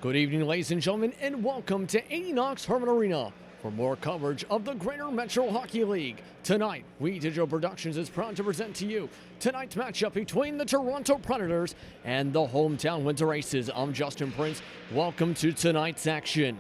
Good evening, ladies and gentlemen, and welcome to 80 Knox Herman Arena for more coverage of the Greater Metro Hockey League. Tonight, We Digital Productions is proud to present to you tonight's matchup between the Toronto Predators and the hometown Windsor Aces. I'm Justin Prince. Welcome to tonight's action.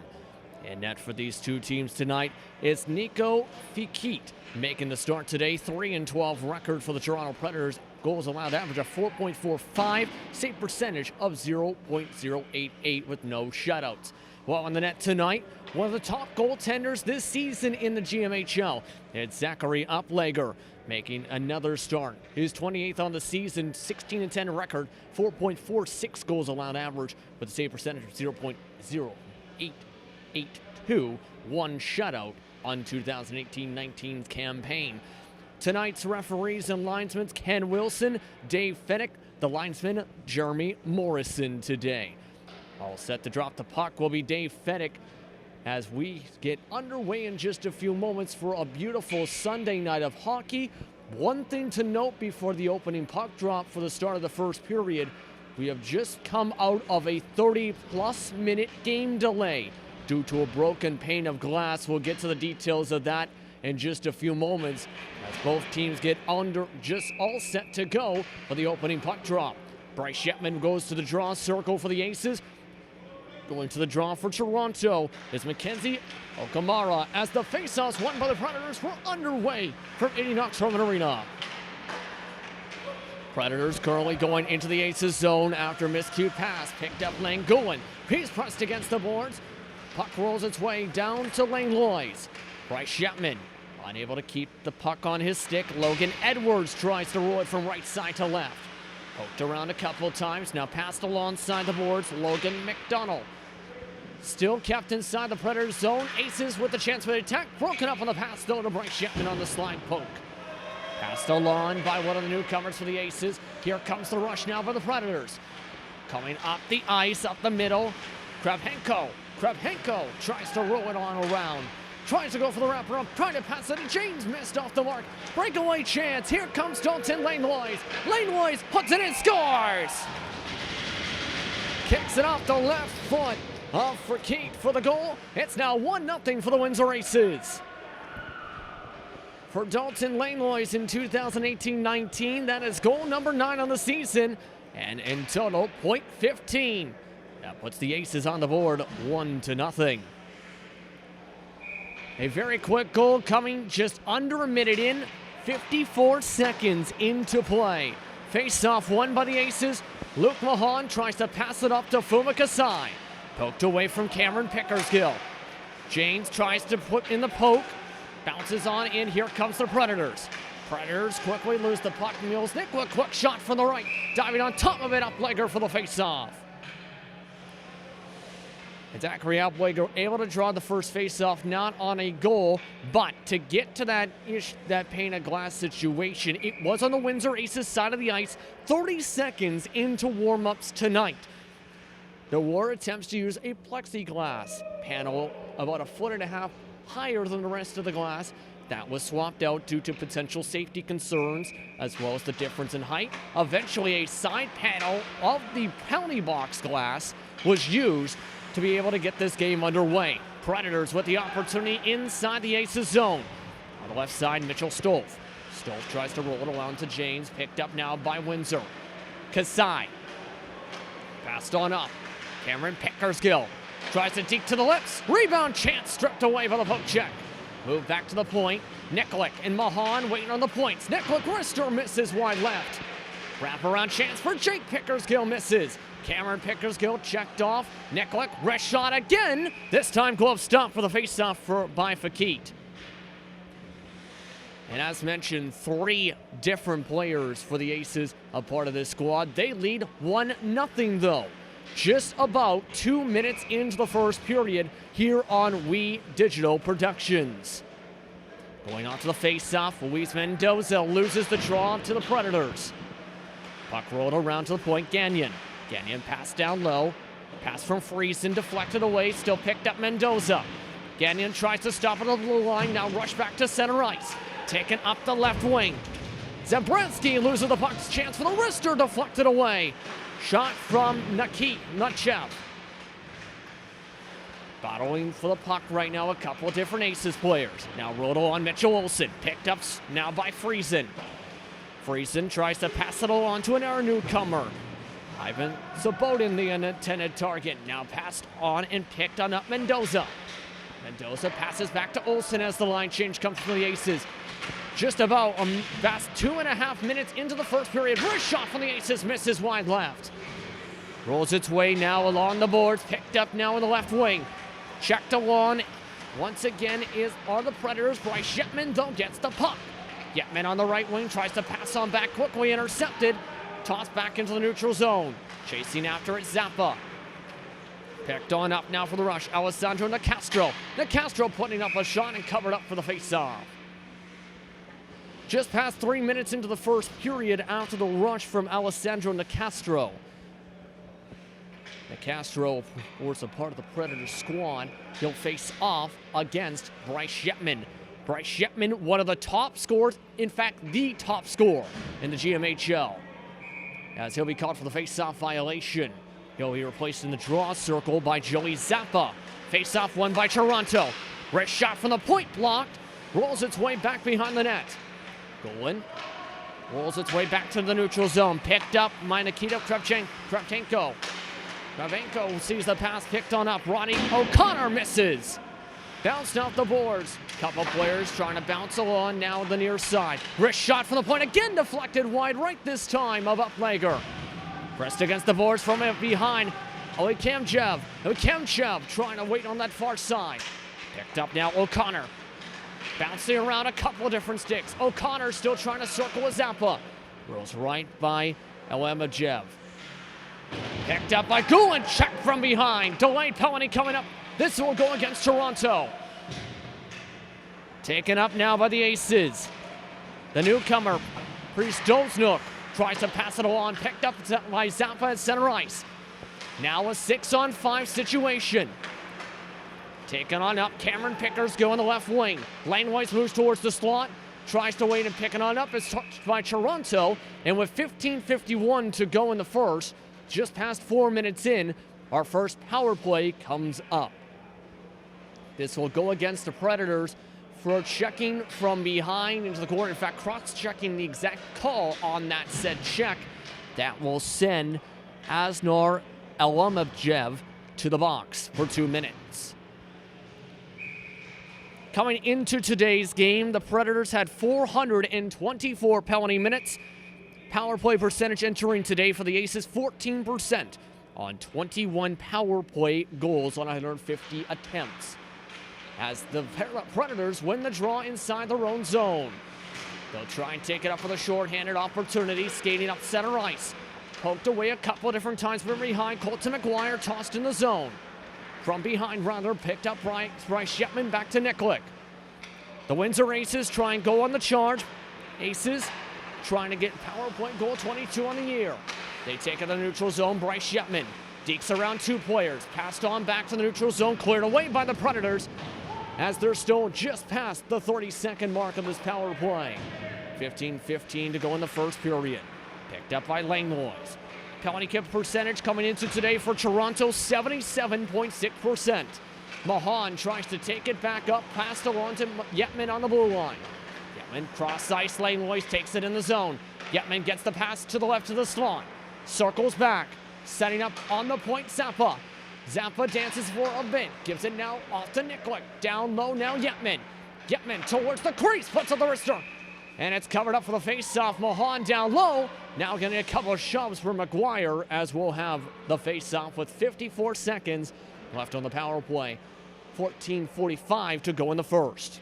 And net for these two teams tonight is Nico Fikit making the start today. 3-12 record for the Toronto Predators. Goals allowed average of 4.45, save percentage of 0.088 with no shutouts. Well, on the net tonight, one of the top goaltenders this season in the GMHL. It's Zachary Uplegger making another start. His 28th on the season, 16-10 record, 4.46 goals allowed average with a save percentage of 0.0882, one shutout on 2018-19 campaign. Tonight's referees and linesmen, Ken Wilson, Dave Fennick, the linesman, Jeremy Morrison today. All set to drop the puck will be Dave Fennick as we get underway in just a few moments for a beautiful Sunday night of hockey. One thing to note before the opening puck drop for the start of the first period, we have just come out of a 30-plus minute game delay due to a broken pane of glass. We'll get to the details of that in just a few moments as both teams get under just all set to go for the opening puck drop. Bryce Shepman goes to the draw circle for the Aces. Going to the draw for Toronto is Mackenzie Okamara as the faceoffs won by the Predators were underway from 80 Knox Herman Arena. Predators currently going into the Aces zone after miscued pass. Picked up Langouin. He's pressed against the boards. Puck rolls its way down to Lane Loys. Bryce Shepman unable to keep the puck on his stick. Logan Edwards tries to roll it from right side to left. Poked around a couple of times, now passed alongside the boards. Logan McDonald still kept inside the Predators zone. Aces with the chance for the attack. Broken up on the pass though to Bryce Shepman on the slide poke. Passed along by one of the newcomers for the Aces. Here comes the rush now by the Predators. Coming up the ice, up the middle. Kravchenko tries to roll it on around. Tries to go for the wrapper-up, trying to pass it, and James missed off the mark. Breakaway chance, here comes Dalton Lane Loys. Lane Loys puts it in, scores! Kicks it off the left foot of Fikit for the goal. It's now 1-0 for the Windsor Aces. For Dalton Lane Loys in 2018-19, that is goal number 9 on the season, and in total, .15. That puts the Aces on the board 1-0. A very quick goal coming just under a minute in, 54 seconds into play. Face-off won by the Aces. Luke Mahan tries to pass it up to Fuma Kasai. Poked away from Cameron Pickersgill. James tries to put in the poke. Bounces on in. Here comes the Predators. Predators quickly lose the puck. Mules Nick with a quick shot from the right. Diving on top of it, Uplegger for the face-off. And Zachary Uplegger able to draw the first face-off, not on a goal, but to get to that pane of glass situation, it was on the Windsor Aces side of the ice, 30 seconds into warm-ups tonight. There were attempts to use a plexiglass panel about 1.5 feet higher than the rest of the glass. That was swapped out due to potential safety concerns, as well as the difference in height. Eventually, a side panel of the penalty box glass was used to be able to get this game underway. Predators with the opportunity inside the Aces zone. On the left side, Mitchell Stolf. Stolf tries to roll it around to James, picked up now by Windsor. Kasai. Passed on up. Cameron Pickersgill tries to deke to the lips. Rebound chance stripped away by the poke check. Move back to the point. Nikolic and Mahan waiting on the points. Nikolic wrister misses wide left. Wraparound chance for Jake Pickersgill misses. Cameron Pickersgill checked off. Nikolic, wrist shot again. This time glove stop for the faceoff by Fikit. And as mentioned, 3 different players for the Aces, a part of this squad. They lead 1-0 though. Just about 2 minutes into the first period here on We Digital Productions. Going on to the faceoff, Luis Mendoza loses the draw to the Predators. Puck rolled around to the point, Gagnon. Gagnon passed down low. Pass from Friesen, deflected away, still picked up Mendoza. Gagnon tries to stop at the blue line, now rush back to center ice. Taken up the left wing. Zabranski loses the puck's chance for the wrister, deflected away. Shot from Nachev. Battling for the puck right now, a couple of different Aces players. Now Roto on Mitchell Olsen, picked up now by Friesen. Friesen tries to pass it along to another newcomer. Ivan Sabotin, the unintended target, now passed on and picked on up Mendoza. Mendoza passes back to Olsen as the line change comes from the Aces. Just about a fast 2.5 minutes into the first period. Wrist shot from the Aces, misses wide left. Rolls its way now along the boards, picked up now in the left wing. Checked along, once again are the Predators. Bryce Yetman, though, gets the puck. Yetman on the right wing, tries to pass on back quickly, intercepted. Tossed back into the neutral zone. Chasing after it, Zappa. Picked on up now for the rush, Alessandro Nicastro. Nicastro putting up a shot and covered up for the face-off. Just past 3 minutes into the first period after the rush from Alessandro Nicastro. Nicastro, of course, a part of the Predators squad. He'll face off against Bryce Yetman. Bryce Yetman, one of the top scorers, in fact, the top scorer in the GMHL. As he'll be called for the face-off violation. He'll be replaced in the draw circle by Joey Zappa. Face-off won by Toronto. Wrist shot from the point, blocked. Rolls its way back behind the net. Golan rolls its way back to the neutral zone. Picked up by Nikita Kravchenko. Kravchenko sees the pass picked on up. Ronnie O'Connor misses. Bounced off the boards. Couple players trying to bounce along now on the near side. Wrist shot from the point, again deflected wide right this time of Uplager. Pressed against the boards from behind. Kemchev trying to wait on that far side. Picked up now O'Connor. Bouncing around a couple different sticks. O'Connor still trying to circle with Zappa. Rolls right by Elemajev. Picked up by Gulen, checked from behind. Delayed penalty coming up. This will go against Toronto. Taken up now by the Aces. The newcomer, Priest-Doznook, tries to pass it along. Picked up by Zappa at center ice. Now a 6-on-5 situation. Taken on up, Cameron Pickers go in the left wing. Langlois moves towards the slot. Tries to wait and picking on up. It's touched by Toronto. And with 15:51 to go in the first, just past 4 minutes in, our first power play comes up. This will go against the Predators for checking from behind into the corner. In fact, cross-checking the exact call on that said check. That will send Asnar Elemajev to the box for 2 minutes. Coming into today's game, the Predators had 424 penalty minutes. Power play percentage entering today for the Aces, 14% on 21 power play goals on 150 attempts. As the Predators win the draw inside their own zone. They'll try and take it up for the shorthanded opportunity, skating up center ice. Poked away a couple of different times from behind. Colton McGuire tossed in the zone. From behind, rather, picked up Bryce Yetman back to Nikolic. The Windsor Aces try and go on the charge. Aces trying to get power point goal 22 on the year. They take it to the neutral zone. Bryce Yetman dekes around two players. Passed on back to the neutral zone. Cleared away by the Predators as they're still just past the 30-second mark of this power play. 15:15 to go in the first period. Picked up by Langlois. Penalty kick percentage coming into today for Toronto, 77.6%. Mahan tries to take it back up, passed along to Yetman on the blue line. Yetman cross ice, Langlois takes it in the zone. Yetman gets the pass to the left of the slot. Circles back, setting up on the point Zappa. Zappa dances for a bit, gives it now off to Nikolic. Down low now Yetman. Yetman towards the crease, puts on the wrister. And it's covered up for the face-off. Mahan down low. Now getting a couple of shoves for McGuire as we'll have the face-off with 54 seconds left on the power play. 14:45 to go in the first.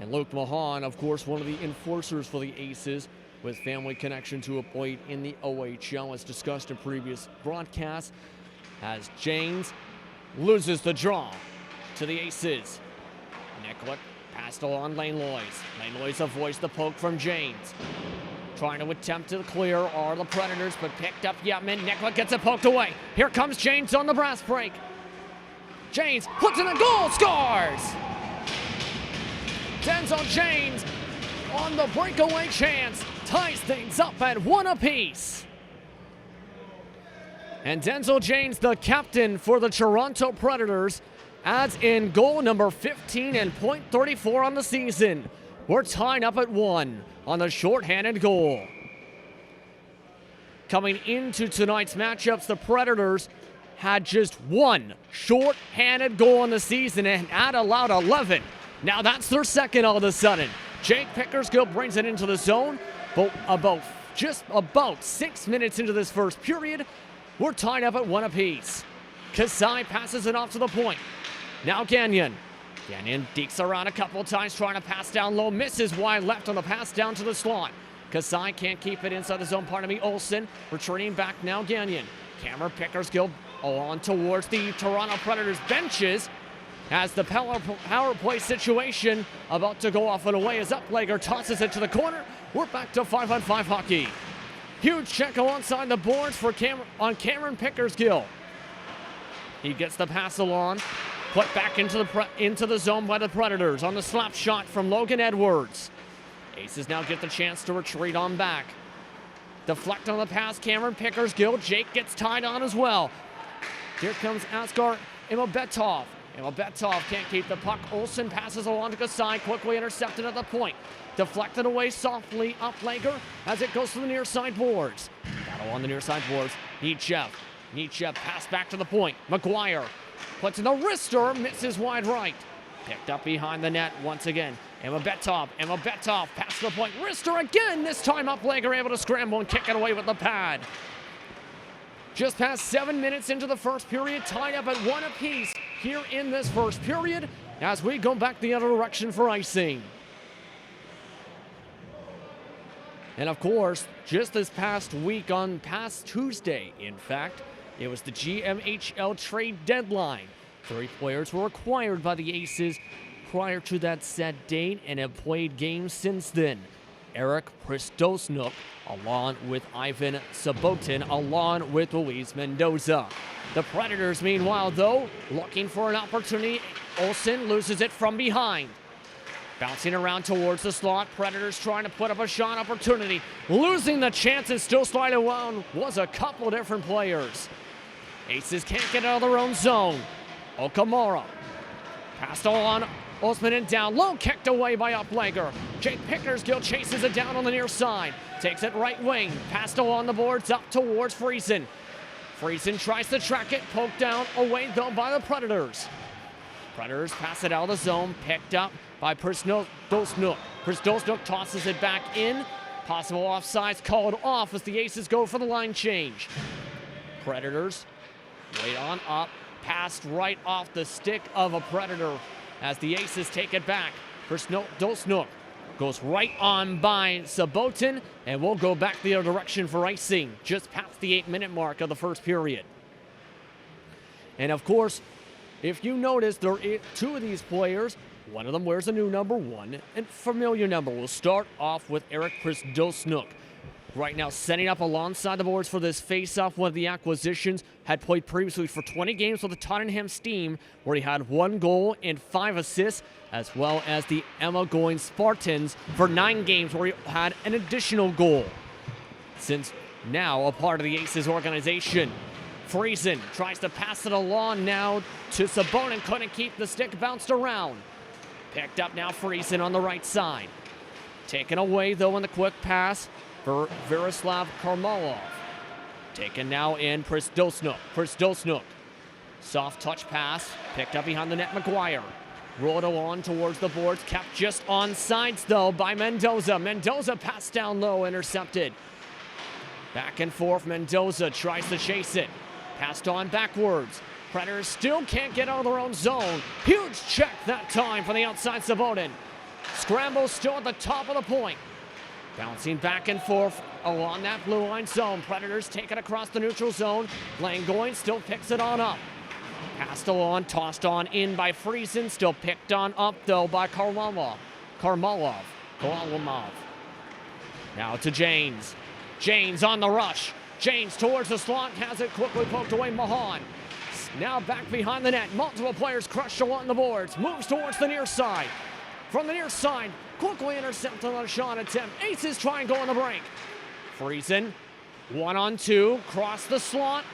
And Luke Mahan, of course, one of the enforcers for the Aces with family connection to a point in the OHL, as discussed in previous broadcasts, as James loses the draw to the Aces. Nikolic passed along Langlois. Langlois avoids the poke from James. Trying to attempt to clear are the Predators, but picked up Yetman. Nikolic gets it poked away. Here comes James on the brass break. James puts in the goal, scores! Denzel James on the breakaway chance ties things up at one apiece. And Denzel Janes, the captain for the Toronto Predators, adds in goal number 15 and .34 on the season. We're tied up at 1 on the shorthanded goal. Coming into tonight's matchups, the Predators had just 1 shorthanded goal on the season and had allowed 11. Now that's their second all of a sudden. Jake Pickersgill brings it into the zone, but just about 6 minutes into this first period, we're tied up at 1 apiece. Kasai passes it off to the point. Now Gagnon. Gagnon dekes around a couple times, trying to pass down low, misses wide left on the pass down to the slot. Kasai can't keep it inside the zone, Olsen returning back now, Gagnon. Cameron Pickersgill on towards the Toronto Predators benches as the power play situation about to go off and away as Uplegger tosses it to the corner. We're back to 5-on-5 hockey. Huge check alongside the boards for Cameron Pickersgill. He gets the pass along, put back into the zone by the Predators on the slap shot from Logan Edwards. Aces now get the chance to retreat on back. Deflect on the pass, Cameron Pickersgill. Jake gets tied on as well. Here comes Askar Imobetov. Imobetov can't keep the puck. Olsen passes along to Kasai, quickly intercepted at the point. Deflected away softly, Uplegger as it goes to the near side boards. Battle on the near side boards. Nietzsche pass back to the point. McGuire puts in the wrister, misses wide right. Picked up behind the net once again. Imobetov pass to the point. Wrister again, this time Uplegger able to scramble and kick it away with the pad. Just past 7 minutes into the first period, tied up at 1 apiece here in this first period as we go back the other direction for icing. And of course, just this past week on past Tuesday, in fact, it was the GMHL trade deadline. 3 players were acquired by the Aces prior to that set date and have played games since then. Eric Pristosnuk, along with Ivan Sabotin, along with Luis Mendoza. The Predators, meanwhile, though, looking for an opportunity. Olsen loses it from behind. Bouncing around towards the slot. Predators trying to put up a shot opportunity. Losing the chance and still sliding around was a couple of different players. Aces can't get out of their own zone. Okamura passed on. Osman and down low, kicked away by Uplegger. Jake Pickersgill chases it down on the near side. Takes it right wing. Passed along the boards up towards Friesen. Friesen tries to track it. Poked down away though by the Predators. Predators pass it out of the zone. Picked up by Pristosnuk. Pristosnuk tosses it back in. Possible offsides called off as the Aces go for the line change. Predators wait on up. Passed right off the stick of a Predator as the Aces take it back. Pristosnuk goes right on by Sabotin, and we'll go back the other direction for icing just past the 8-minute mark of the first period. And of course, if you notice, there are 2 of these players. One of them wears a new number 1 and familiar number. We'll start off with Eric Pristosnuk. Right now setting up alongside the boards for this face-off. One of the acquisitions had played previously for 20 games with the Tottenham Steam, where he had 1 goal and 5 assists, as well as the Emma Going Spartans for 9 games where he had an additional goal. Since now a part of the Aces organization. Friesen tries to pass it along now to Sabonin, couldn't keep the stick, bounced around. Picked up now Friesen on the right side. Taken away though in the quick pass for Verislav Karmalov. Taken now in Pristosnuk. Soft touch pass, picked up behind the net, McGuire. Rolled along towards the boards, kept just on sides though by Mendoza. Mendoza passed down low, intercepted. Back and forth, Mendoza tries to chase it. Passed on backwards. Predators still can't get out of their own zone. Huge check that time from the outside Sabotin. Scramble still at the top of the point. Bouncing back and forth along that blue line zone. Predators take it across the neutral zone. Langoin still picks it on up. Passed along, tossed on in by Friesen. Still picked on up though by Karmalov. Now to Janes. Janes on the rush. Janes towards the slot, has it quickly poked away. Mahan. Now back behind the net. Multiple players crushed along the boards. Moves towards the near side. From the near side, quickly intercepted on a shot attempt. Aces try and go on the break. Friesen, 1-on-2, cross the slot.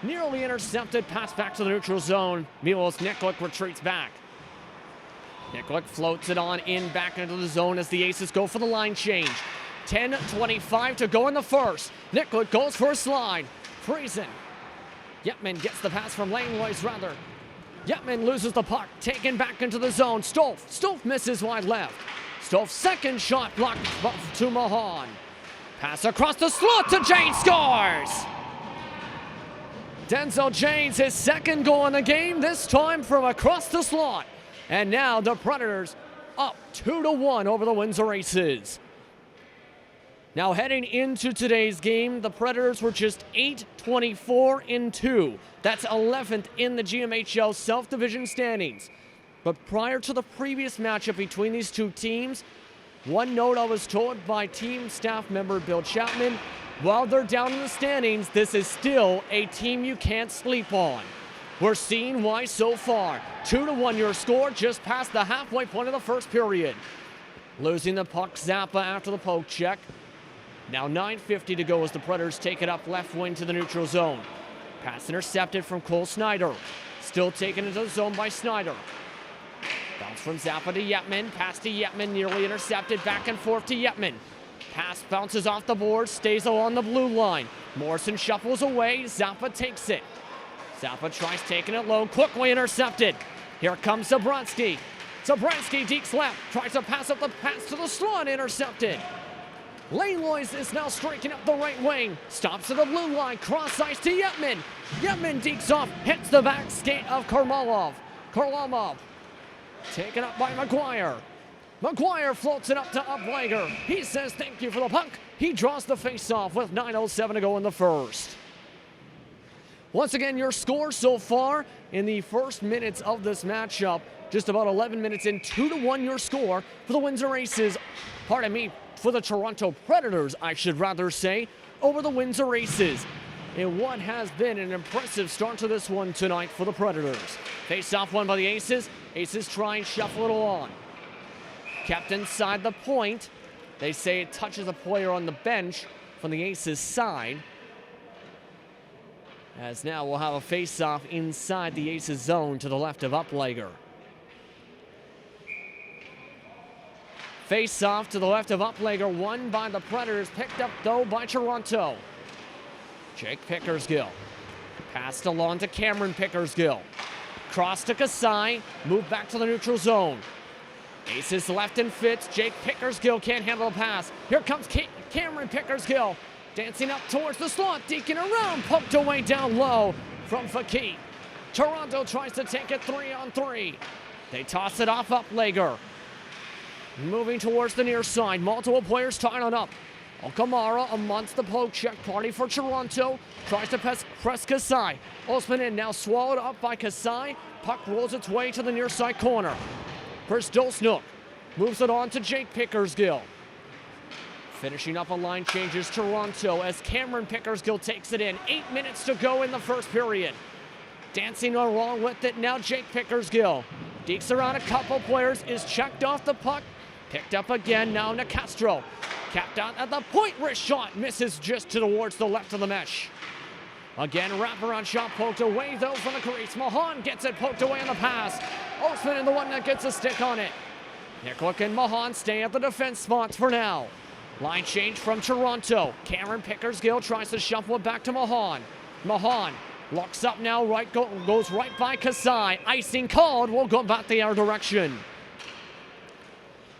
Nearly intercepted. Pass back to the neutral zone. Milos Nikolic retreats back. Nikolic floats it on in back into the zone as the Aces go for the line change. 10:25 to go in the first. Nikolic goes for a slide. Friesen. Yetman gets the pass from Langlois rather. Yetman loses the puck. Taken back into the zone. Stolf. Stolf misses wide left. Stolf's second shot blocked to Mahan. Pass across the slot to Janes, scores! Denzel Janes, his second goal in the game, this time from across the slot. And now the Predators up 2-1 over the Windsor Aces. Now heading into today's game, the Predators were just 8-24-2. That's 11th in the GMHL South Division standings. But prior to the previous matchup between these two teams, one note I was told by team staff member Bill Chapman, while they're down in the standings, this is still a team you can't sleep on. We're seeing why so far. 2-1 your score just past the halfway point of the first period. Losing the puck, Zappa after the poke check. Now 9:50 to go as the Predators take it up left wing to the neutral zone. Pass intercepted from Cole Snyder. Still taken into the zone by Snyder. Bounce from Zappa to Yetman. Pass to Yetman, nearly intercepted. Back and forth to Yetman. Pass bounces off the board, stays along the blue line. Morrison shuffles away. Zappa takes it. Zappa tries taking it low. Quickly intercepted. Here comes Zabransky. Zabransky dekes left. Tries to pass up the pass to the slot. Intercepted. Langlois is now striking up the right wing. Stops at the blue line. Cross ice to Yetman. Yetman dekes off. Hits the back skate of Karlamov. Taken up by McGuire. McGuire floats it up to Upweger. He says thank you for the puck. He draws the face-off with 9:07 to go in the first. Once again, your score so far in the first minutes of this matchup, just about 11 minutes in, 2-1 your score for the Windsor Aces. Pardon me, for the Toronto Predators, I should rather say, over the Windsor Aces. In what has been an impressive start to this one tonight for the Predators. Face-off won by the Aces. Aces try and shuffle it along. Kept inside the point. They say it touches a player on the bench from the Aces side. As now we'll have a face-off inside the Aces zone to the left of Upweger. Face-off to the left of Upweger, won by the Predators, picked up though by Toronto. Jake Pickersgill. Passed along to Cameron Pickersgill. Cross to Kasai, move back to the neutral zone. Aces left and fits. Jake Pickersgill can't handle the pass. Here comes Cameron Pickersgill. Dancing up towards the slot, deking around, poked away down low from Fakir. Toronto tries to take it 3-on-3. They toss it off Upweger. Moving towards the near side, multiple players tying on up. Okamara amongst the poke check party for Toronto. Tries to press Kasai. Osman in now swallowed up by Kasai. Puck rolls its way to the near side corner. First Dolsnook moves it on to Jake Pickersgill. Finishing up on line changes Toronto as Cameron Pickersgill takes it in. 8 minutes to go in the first period. Dancing along with it now Jake Pickersgill. Dekes around a couple players, is checked off the puck. Picked up again now Nicastro. Capped out at the point, wrist shot. Misses just towards the left of the mesh. Again, wraparound shot poked away though from the crease. Mahan gets it poked away on the pass. Osman is the one that gets a stick on it. Nikolic and Mahan stay at the defense spots for now. Line change from Toronto. Cameron Pickersgill tries to shuffle it back to Mahan. Mahan locks up now, goes right by Kasai. Icing called, will go back the other direction.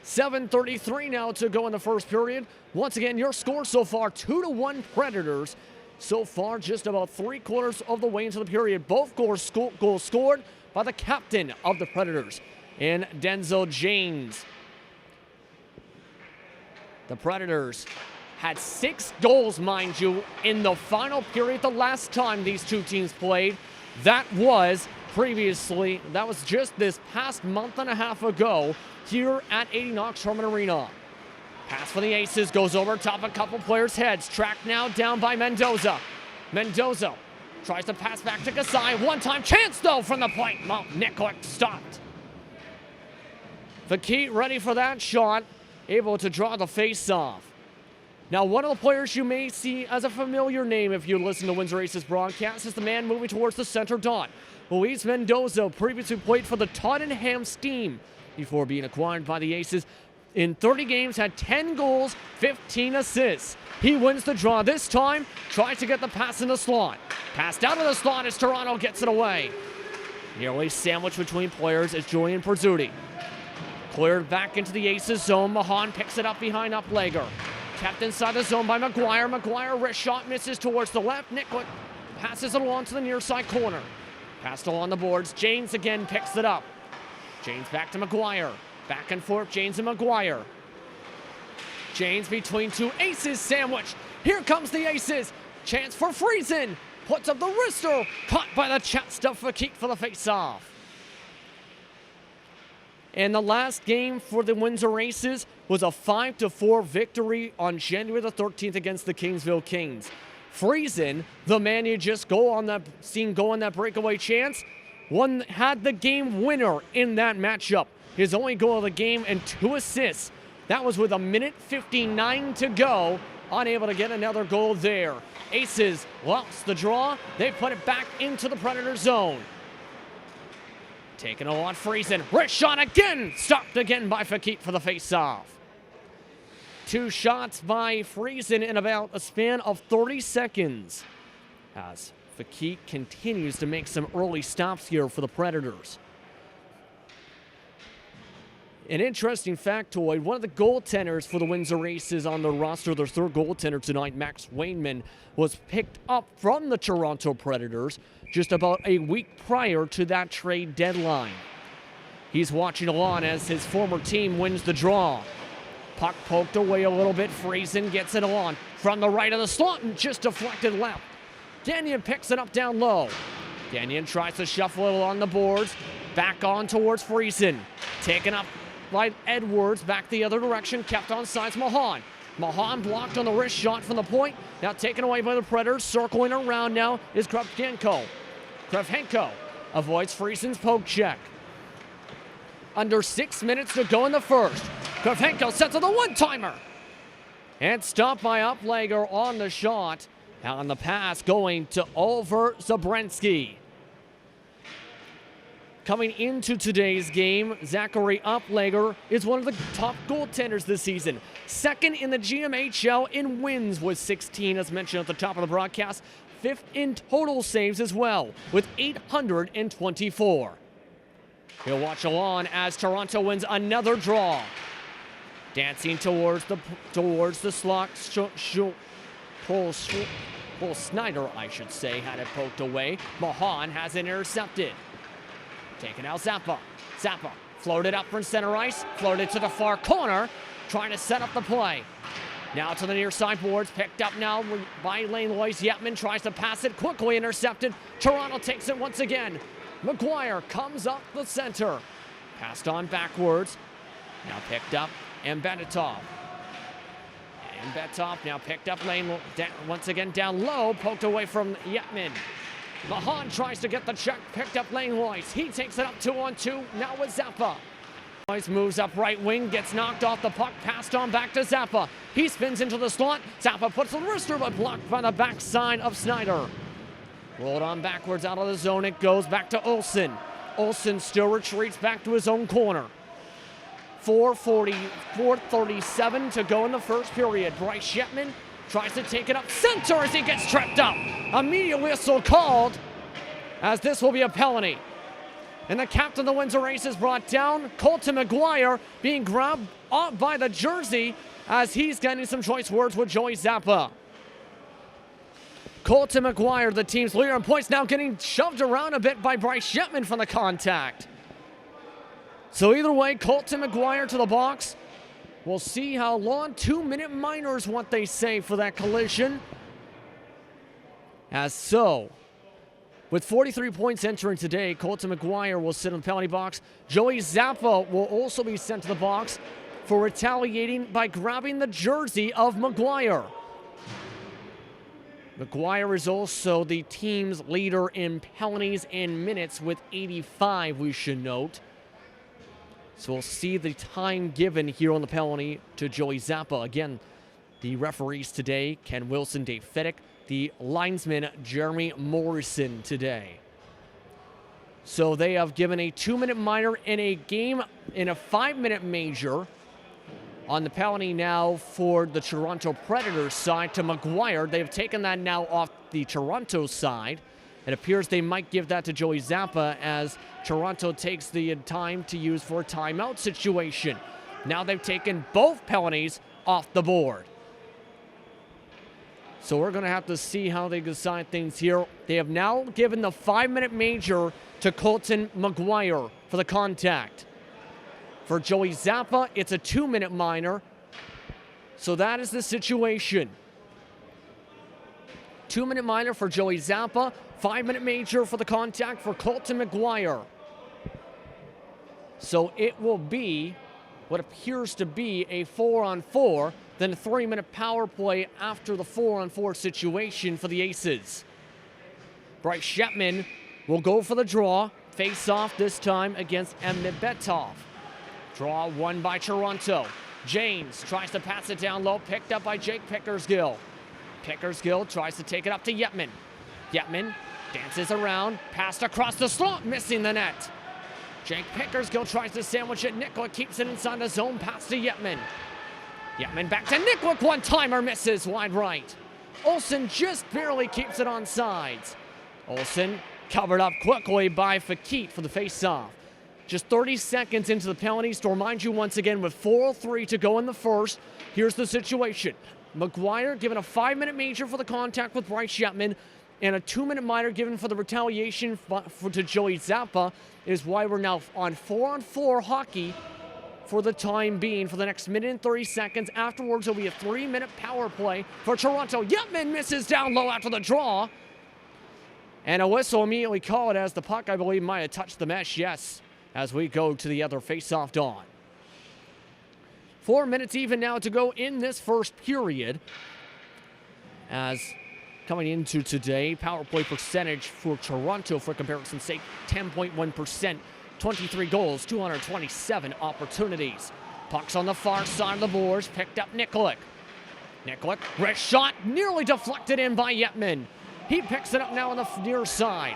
7:33 now to go in the first period. Once again, your score so far, 2-1 Predators. So far, just about 3/4 of the way into the period. Both goals scored by the captain of the Predators, in Denzel Janes. The Predators had 6 goals, mind you, in the final period the last time these two teams played. That was just this past month and a half ago here at 80 Knox Herman Arena. Pass for the Aces, goes over top a couple players' heads. Tracked now down by Mendoza. Mendoza tries to pass back to Kasai. One-time chance, though, from the point. Nikolic stopped. Fakir ready for that shot. Able to draw the face-off. Now, one of the players you may see as a familiar name if you listen to Windsor Aces broadcast is the man moving towards the center dot. Luis Mendoza previously played for the Tottenham Steam before being acquired by the Aces. In 30 games, had 10 goals, 15 assists. He wins the draw this time, tries to get the pass in the slot. Passed out of the slot as Toronto gets it away. Nearly sandwiched between players as Julian Perzuti. Cleared back into the Aces zone. Mahan picks it up behind Uplegger. Kept inside the zone by McGuire. McGuire wrist shot misses towards the left. Nickwood passes it along to the near side corner. Passed along the boards. James again picks it up. James back to McGuire. Back and forth, James and McGuire. James between two Aces sandwich. Here comes the Aces. Chance for Friesen. Puts up the wrister. Caught by the chest of Fakik for the face-off. And the last game for the Windsor Aces was a 5-4 victory on January the 13th against the Kingsville Kings. Friesen, the man you just go on that breakaway chance, had the game winner in that matchup. His only goal of the game and 2 assists. That was with 1:59 to go. Unable to get another goal there. Aces lost the draw. They put it back into the Predator zone. Taking a lot, Friesen. Wrist shot again. Stopped again by Fakik for the face-off. 2 shots by Friesen in about a span of 30 seconds. As Fakik continues to make some early stops here for the Predators. An interesting factoid, one of the goaltenders for the Windsor Aces on the roster, their third goaltender tonight, Max Wainman, was picked up from the Toronto Predators just about a week prior to that trade deadline. He's watching along as his former team wins the draw. Puck poked away a little bit. Friesen gets it along from the right of the slot and just deflected left. Danyon picks it up down low. Danyon tries to shuffle it along the boards. Back on towards Friesen. Taken up by Edwards, back the other direction, kept on sides Mahan. Mahan blocked on the wrist shot from the point. Now taken away by the Predators. Circling around now is Kravchenko. Kravchenko avoids Friesen's poke check. Under 6 minutes to go in the first. Kravchenko sets on the one-timer. And stopped by Uplegger on the shot. On the pass going to Oliver Zabrensky. Coming into today's game, Zachary Uplegger is one of the top goaltenders this season. Second in the GMHL in wins with 16, as mentioned at the top of the broadcast. 5th in total saves as well, with 824. He'll watch along as Toronto wins another draw. Dancing towards the slot. Paul Snyder, I should say, had it poked away. Mahan has it intercepted. Taken out Zappa. Zappa floated up from center ice, floated to the far corner, trying to set up the play. Now to the near side boards, picked up now by Lane Lois. Yetman tries to pass it, quickly intercepted. Toronto takes it once again. McGuire comes up the center. Passed on backwards. Now picked up Mbetov. Mbetov now picked up Lane once again down low, poked away from Yetman. Mahan tries to get the check, picked up Lane Lois. He takes it up 2-on-2, now with Zappa. Lois moves up right wing, gets knocked off the puck, passed on back to Zappa. He spins into the slot. Zappa puts the wrister, but blocked by the backside of Snyder. Rolled on backwards out of the zone, it goes back to Olsen. Olsen still retreats back to his own corner. 4:37 to go in the first period. Bryce Yetman tries to take it up center as he gets tripped up. Immediate whistle called, as this will be a penalty. And the captain of the Windsor Aces brought down. Colton McGuire being grabbed up by the jersey as he's getting some choice words with Joey Zappa. Colton McGuire, the team's leader in points, now getting shoved around a bit by Bryce Yetman from the contact. So either way, Colton McGuire to the box. We'll see how long. 2-minute minors, what they say for that collision. As so, with 43 points entering today, Colton McGuire will sit in the penalty box. Joey Zappa will also be sent to the box for retaliating by grabbing the jersey of McGuire. McGuire is also the team's leader in penalties and minutes with 85, we should note. So we'll see the time given here on the penalty to Joey Zappa. Again, The referees today, Ken Wilson, Dave Feddick. The linesman, Jeremy Morrison, today. So they have given a 2-minute minor in a game in a 5-minute major on the penalty now for the Toronto Predators side to McGuire. They've taken that now off the Toronto side. It appears they might give that to Joey Zappa as Toronto takes the time to use for a timeout situation. Now they've taken both penalties off the board. So we're going to have to see how they decide things here. They have now given the 5-minute major to Colton McGuire for the contact. For Joey Zappa, it's a 2-minute minor. So that is the situation. 2-minute minor for Joey Zappa, 5-minute major for the contact for Colton McGuire. So it will be what appears to be a 4-on-4, then a 3-minute power play after the 4-on-4 situation for the Aces. Bryce Shetman will go for the draw, face off this time against Medvedov. Draw won by Toronto. James tries to pass it down low, picked up by Jake Pickersgill. Pickersgill tries to take it up to Yetman. Yetman dances around, passed across the slot, missing the net. Jake Pickersgill tries to sandwich it. Nikolic keeps it inside the zone, pass to Yetman. Yetman back to Nikolic, one-timer misses wide right. Olsen just barely keeps it on sides. Olsen covered up quickly by Fakit for the face-off. Just 30 seconds into the penalties. To remind you once again, with 4:03 to go in the first, here's the situation. McGuire given a 5-minute major for the contact with Bryce Yetman and a 2-minute minor given for the retaliation to Joey Zappa is why we're now on 4-on-4 hockey for the time being for the next minute and 30 seconds. Afterwards, it'll be a 3-minute power play for Toronto. Yetman misses down low after the draw. And a whistle immediately called as the puck, I believe, might have touched the mesh. Yes, as we go to the other face-off dawn. 4 minutes even now to go in this first period. As coming into today, power play percentage for Toronto, for comparison's sake, 10.1%. 23 goals, 227 opportunities. Puck's on the far side of the boards, picked up Nikolic. Nikolic, wrist shot, nearly deflected in by Yetman. He picks it up now on the near side.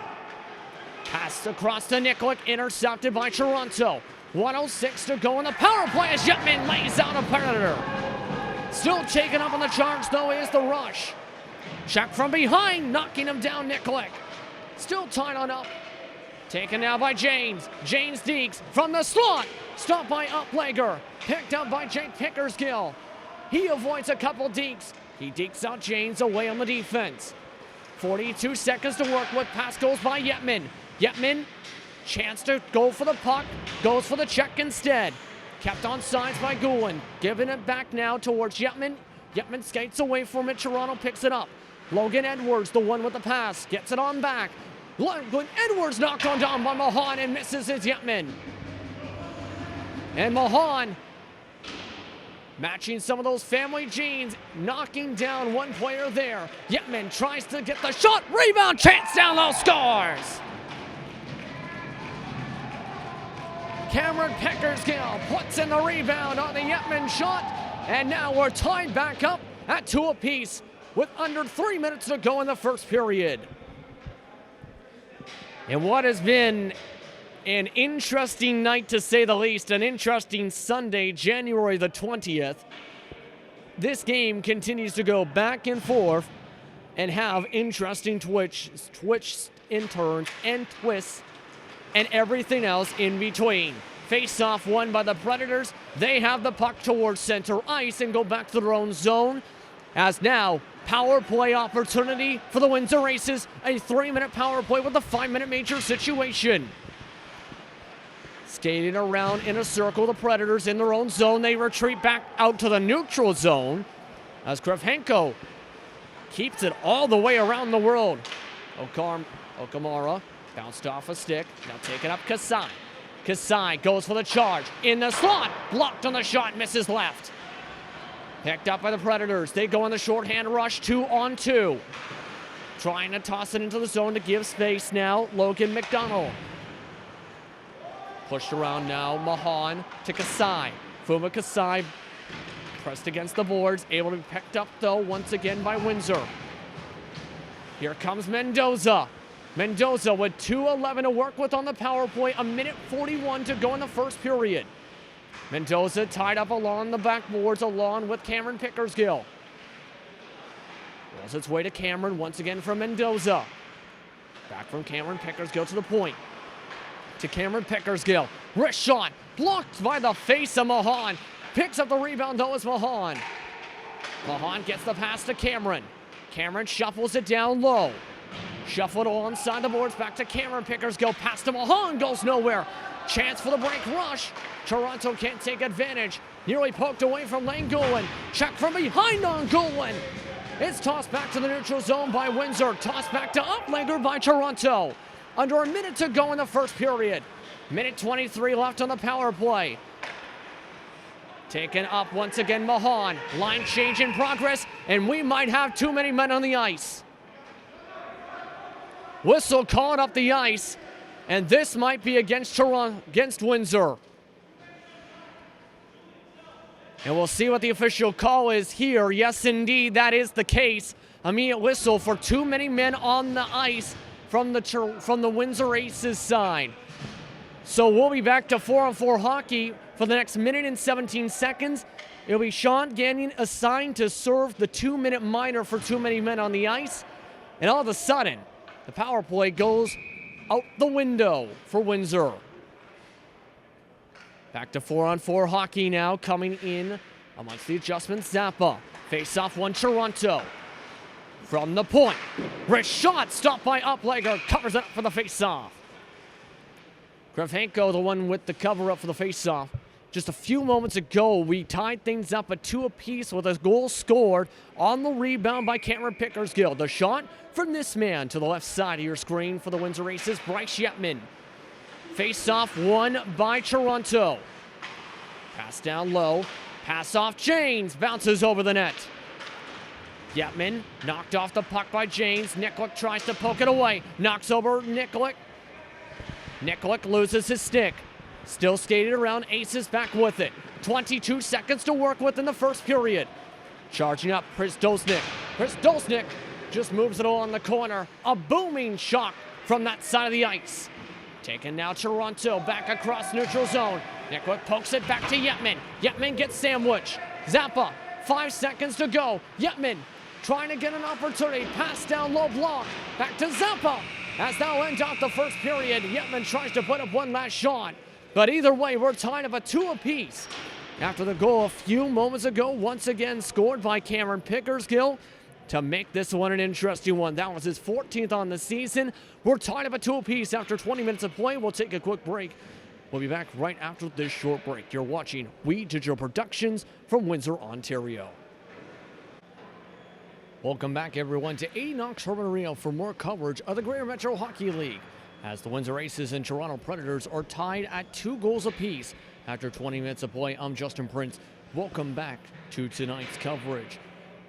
Pass across to Nikolic, intercepted by Toronto. 1:06 to go in the power play as Yetman lays out a Predator. Still taken up on the charge, though, is the rush. Check from behind, knocking him down, Nikolic. Still tied on up. Taken now by James. James Deeks from the slot. Stopped by Uplegger. Picked up by Jake Pickersgill. He avoids a couple Deeks. He dekes out James away on the defense. 42 seconds to work with. Pass goes by Yetman. Yetman, chance to go for the puck. Goes for the check instead. Kept on sides by Goulin. Giving it back now towards Yetman. Yetman skates away from it. Toronto picks it up. Logan Edwards, the one with the pass. Gets it on back. Logan Edwards knocked on down by Mahan and misses his Yetman. And Mahan matching some of those family genes, knocking down one player there. Yetman tries to get the shot. Rebound, chance down low, scores. Cameron Pickersgill puts in the rebound on the Yetman shot. And now we're tied back up at 2 apiece with under 3 minutes to go in the first period. And what has been an interesting night, to say the least, an interesting Sunday, January the 20th. This game continues to go back and forth and have interesting twists and turns and twists and everything else in between. Face-off won by the Predators. They have the puck towards center ice and go back to their own zone. As now, power play opportunity for the Windsor Aces. A 3-minute power play with a 5-minute major situation. Skating around in a circle, the Predators in their own zone. They retreat back out to the neutral zone as Kravchenko keeps it all the way around the world. Okamara bounced off a stick. Now taking up Kasai. Kasai goes for the charge. In the slot. Blocked on the shot. Misses left. Picked up by the Predators. They go on the shorthand rush, 2-on-2. Trying to toss it into the zone to give space now. Logan McDonald. Pushed around now. Mahan to Kasai. Fuma Kasai pressed against the boards, able to be picked up, though, once again by Windsor. Here comes Mendoza. Mendoza with 2:11 to work with on the power play, a minute 41 to go in the first period. Mendoza tied up along the backboards along with Cameron Pickersgill. Rolls its way to Cameron once again from Mendoza. Back from Cameron Pickersgill to the point. To Cameron Pickersgill. Wrist shot blocked by the face of Mahan. Picks up the rebound though as Mahan. Mahan gets the pass to Cameron. Cameron shuffles it down low. Shuffled alongside the boards back to Cameron Pickersgill. Pass to Mahan goes nowhere. Chance for the break rush. Toronto can't take advantage. Nearly poked away from Lane Goulin. Check from behind on Goulin. It's tossed back to the neutral zone by Windsor. Tossed back to Uplander by Toronto. Under a minute to go in the first period. Minute 23 left on the power play. Taken up once again, Mahan. Line change in progress, and we might have too many men on the ice. Whistle called up the ice, and this might be against Windsor. And we'll see what the official call is here. Yes, indeed, that is the case. Immediate whistle for too many men on the ice from the Windsor Aces side. So we'll be back to 4-on-4 hockey for the next minute and 17 seconds. It'll be Sean Gagnon assigned to serve the 2-minute minor for too many men on the ice. And all of a sudden, the power play goes out the window for Windsor. Back to 4-on-4 hockey now, coming in amongst the adjustments. Zappa, face-off one, Toronto. From the point, wrist shot, stopped by Uplegger, covers it up for the face-off. Kravchenko, the one with the cover-up for the face-off. Just a few moments ago, we tied things up at 2 apiece with a goal scored on the rebound by Cameron Pickersgill. The shot from this man to the left side of your screen for the Windsor Aces, Bryce Yetman. Face-off won by Toronto. Pass down low. Pass off Janes. Bounces over the net. Yetman knocked off the puck by Janes. Nikolic tries to poke it away. Knocks over Nikolic. Nikolic loses his stick. Still skated around. Aces back with it. 22 seconds to work with in the first period. Charging up, Przdolznik. Przdolznik just moves it along the corner. A booming shot from that side of the ice. Taken now Toronto, back across neutral zone. Nikolic pokes it back to Yetman. Yetman gets sandwiched. Zappa, 5 seconds to go. Yetman trying to get an opportunity. Pass down low block. Back to Zappa. As they'll end out the first period, Yetman tries to put up one last shot. But either way, we're tied up at 2 apiece. After the goal a few moments ago, once again scored by Cameron Pickersgill to make this one an interesting one. That was his 14th on the season. We're tied up at 2 apiece after 20 minutes of play. We'll take a quick break. We'll be back right after this short break. You're watching We Digital Productions from Windsor, Ontario. Welcome back, everyone, to 80 Knox Urban Arena for more coverage of the Greater Metro Hockey League, as the Windsor Aces and Toronto Predators are tied at 2 goals apiece after 20 minutes of play. I'm Justin Prince. Welcome back to tonight's coverage.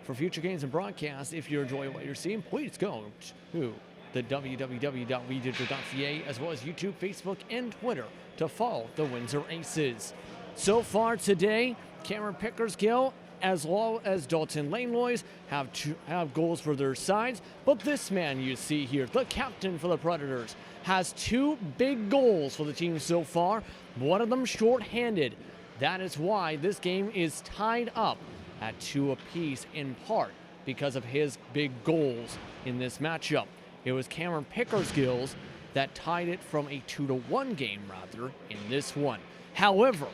For future games and broadcasts, if you enjoy what you're seeing, please go to the www.wedigital.ca, as well as YouTube, Facebook, and Twitter to follow the Windsor Aces. So far today, Cameron Pickersgill as well as Dalton Langlois have goals for their sides, but this man you see here, the captain for the Predators, has 2 big goals for the team so far, one of them shorthanded. That is why this game is tied up at 2 apiece, in part because of his big goals in this matchup. It was Cameron Pickersgill's that tied it from a 2-1 game, rather, in this one. However,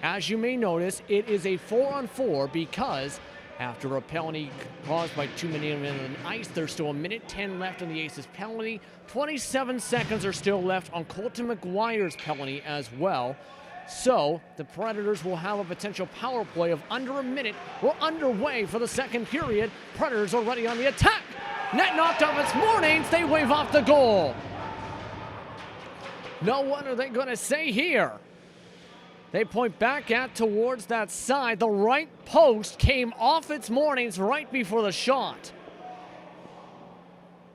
as you may notice, it is a 4-on-4 because after a penalty caused by too many men on the ice, there's still a minute 10 left on the Aces penalty. 27 seconds are still left on Colton McGuire's penalty as well. So the Predators will have a potential power play of under a minute. We're underway for the second period. Predators are ready on the attack. Net knocked off its Mornings. They wave off the goal. No, what are they going to say here? They point back at towards that side. The right post came off its Mornings right before the shot.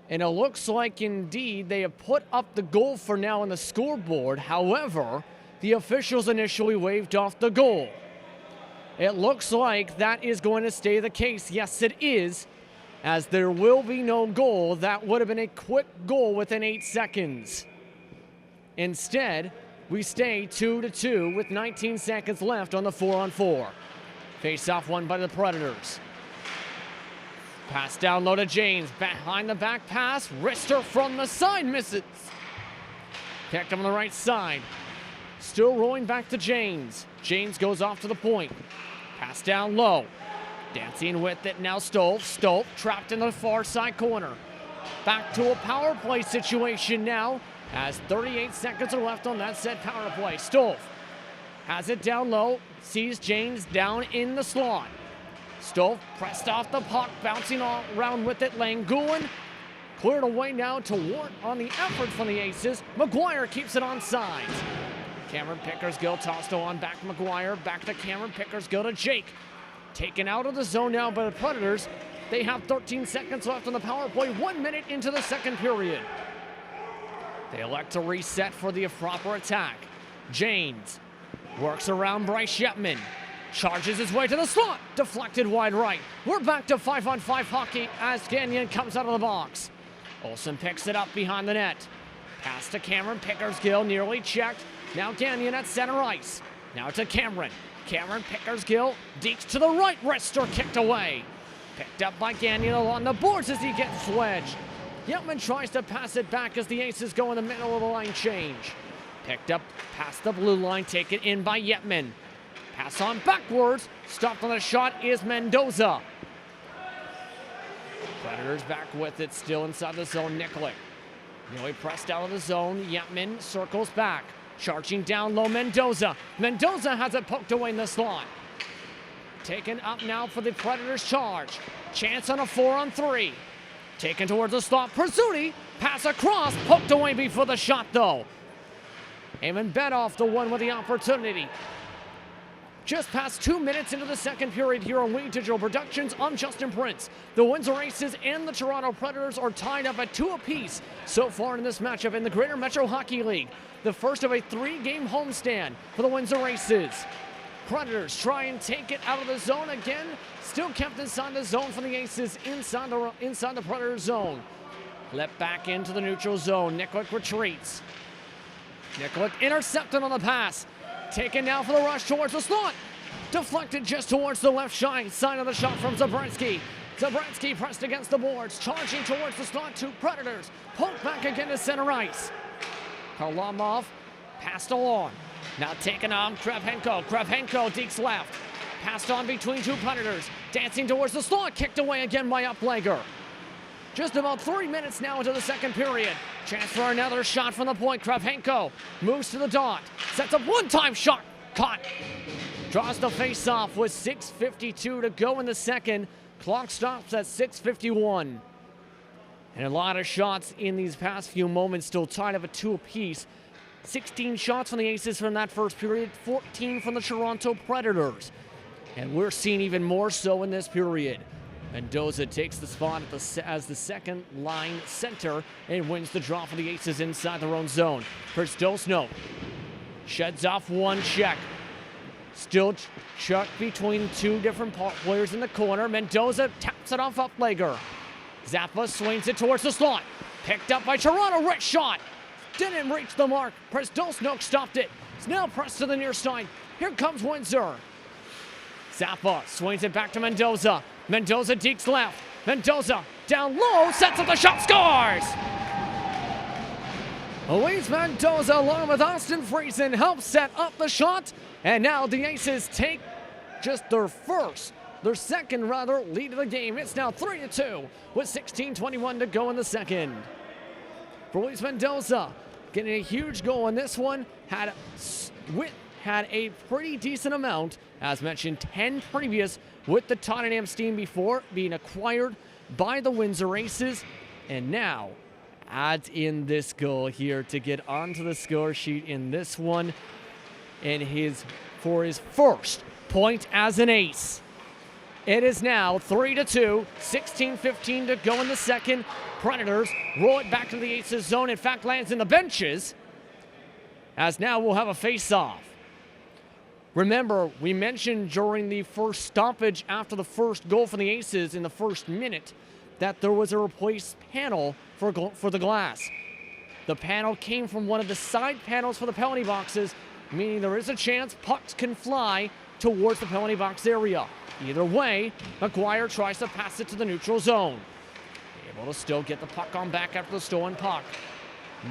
And it looks like indeed they have put up the goal for now on the scoreboard. However, the officials initially waved off the goal. It looks like that is going to stay the case. Yes, it is, as there will be no goal. That would have been a quick goal within 8 seconds. Instead, we stay 2-2 with 19 seconds left on the 4-on-4. Face-off won by the Predators. Pass down low to James. Behind the back pass. Wrister from the side misses. Picked him on the right side. Still rolling back to James. James goes off to the point. Pass down low. Dancing with it now Stolf. Stolf trapped in the far side corner. Back to a power play situation now, as 38 seconds are left on that said power play. Stolf has it down low. Sees James down in the slot. Stolf pressed off the puck, bouncing around with it. Langouin cleared away now to Wart on the effort from the Aces. McGuire keeps it on sides. Cameron Pickersgill tossed on back to McGuire. Back to Cameron Pickersgill to Jake. Taken out of the zone now by the Predators. They have 13 seconds left on the power play, 1 minute into the second period. They elect to reset for the proper attack. James works around Bryce Yetman. Charges his way to the slot. Deflected wide right. We're back to 5-on-5 hockey as Gagnon comes out of the box. Olsen picks it up behind the net. Pass to Cameron Pickersgill, nearly checked. Now Gagnon at center ice. Now to Cameron. Cameron Pickersgill, deeks to the right, Wrister kicked away. Picked up by Gagnon along the boards as he gets wedged. Yetman tries to pass it back as the Aces go in the middle of the line change. Picked up past the blue line, taken in by Yetman. Pass on backwards, stopped on the shot is Mendoza. Predators back with it, still inside the zone, Nikolic. Nearly pressed out of the zone, Yetman circles back. Charging down low, Mendoza. Mendoza has it poked away in the slot. Taken up now for the Predators charge. Chance on a 4-on-3. Taken towards the slot, Prizzuti. Pass across, poked away before the shot though. Eamon Bedoff the one with the opportunity. Just past 2 minutes into the second period here on Wii Digital Productions. I'm Justin Prince. The Windsor Aces and the Toronto Predators are tied up at 2 apiece so far in this matchup in the Greater Metro Hockey League. The first of a 3-game homestand for the Windsor Aces. Predators try and take it out of the zone again. Still kept inside the zone for the Aces inside the Predator zone. Let back into the neutral zone. Nikolic retreats. Nikolic intercepted on the pass. Taken now for the rush towards the slot. Deflected just towards the left side of the shot from Zabretsky. Zabretsky pressed against the boards, charging towards the slot to Predators. Poked back again to center ice. Karlamov passed along. Now taken on Kravchenko. Kravchenko deeks left. Passed on between 2 Predators. Dancing towards the slot. Kicked away again by Upplager. Just about 3 minutes now into the second period. Chance for another shot from the point. Kravchenko moves to the dot. Sets up one-time shot. Caught. Draws the face-off with 6:52 to go in the second. Clock stops at 6:51. And a lot of shots in these past few moments, still tied up at 2 apiece. 16 shots from the Aces from that first period, 14 from the Toronto Predators. And we're seeing even more so in this period. Mendoza takes the spot as the second line center and wins the draw for the Aces inside their own zone. Przdosno sheds off one check. Still chucked between 2 different players in the corner. Mendoza taps it off Upplager. Zappa swings it towards the slot. Picked up by Toronto. Right shot. Didn't reach the mark. Przdosno stopped it. It's now pressed to the near side. Here comes Windsor. Zappa swings it back to Mendoza. Mendoza deeks left. Mendoza down low, sets up the shot, scores! Luis Mendoza along with Austin Friesen helps set up the shot. And now the Aces take just their second lead of the game. It's now 3-2 with 16:21 to go in the second. For Luis Mendoza, getting a huge goal in this one, had a pretty decent amount, as mentioned, 10 previous with the Tottenham Steam before being acquired by the Windsor Aces, and now adds in this goal here to get onto the score sheet in this one, and for his first point as an Ace. It is now 3-2, 16:15 to go in the second. Predators roll it back to the Aces zone. In fact, lands in the benches, as now we'll have a face-off. Remember, we mentioned during the first stoppage after the first goal for the Aces in the first minute that there was a replaced panel for the glass. The panel came from one of the side panels for the penalty boxes, meaning there is a chance pucks can fly towards the penalty box area. Either way, McGuire tries to pass it to the neutral zone. Able to still get the puck on back after the stolen puck.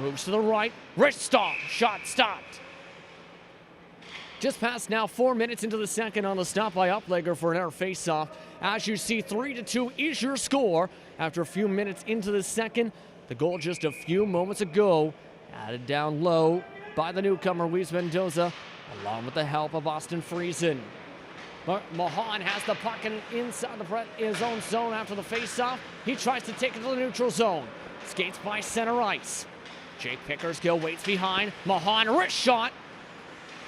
Moves to the right, wrist stop, shot stopped. Just past now 4 minutes into the second on the stop by Uplegger for another faceoff. As you see, 3-2 is your score after a few minutes into the second. The goal just a few moments ago, added down low by the newcomer, Luis Mendoza, along with the help of Austin Friesen. But Mahan has the puck inside his own zone after the faceoff. He tries to take it to the neutral zone. Skates by center ice. Jake Pickersgill waits behind. Mahan, wrist shot.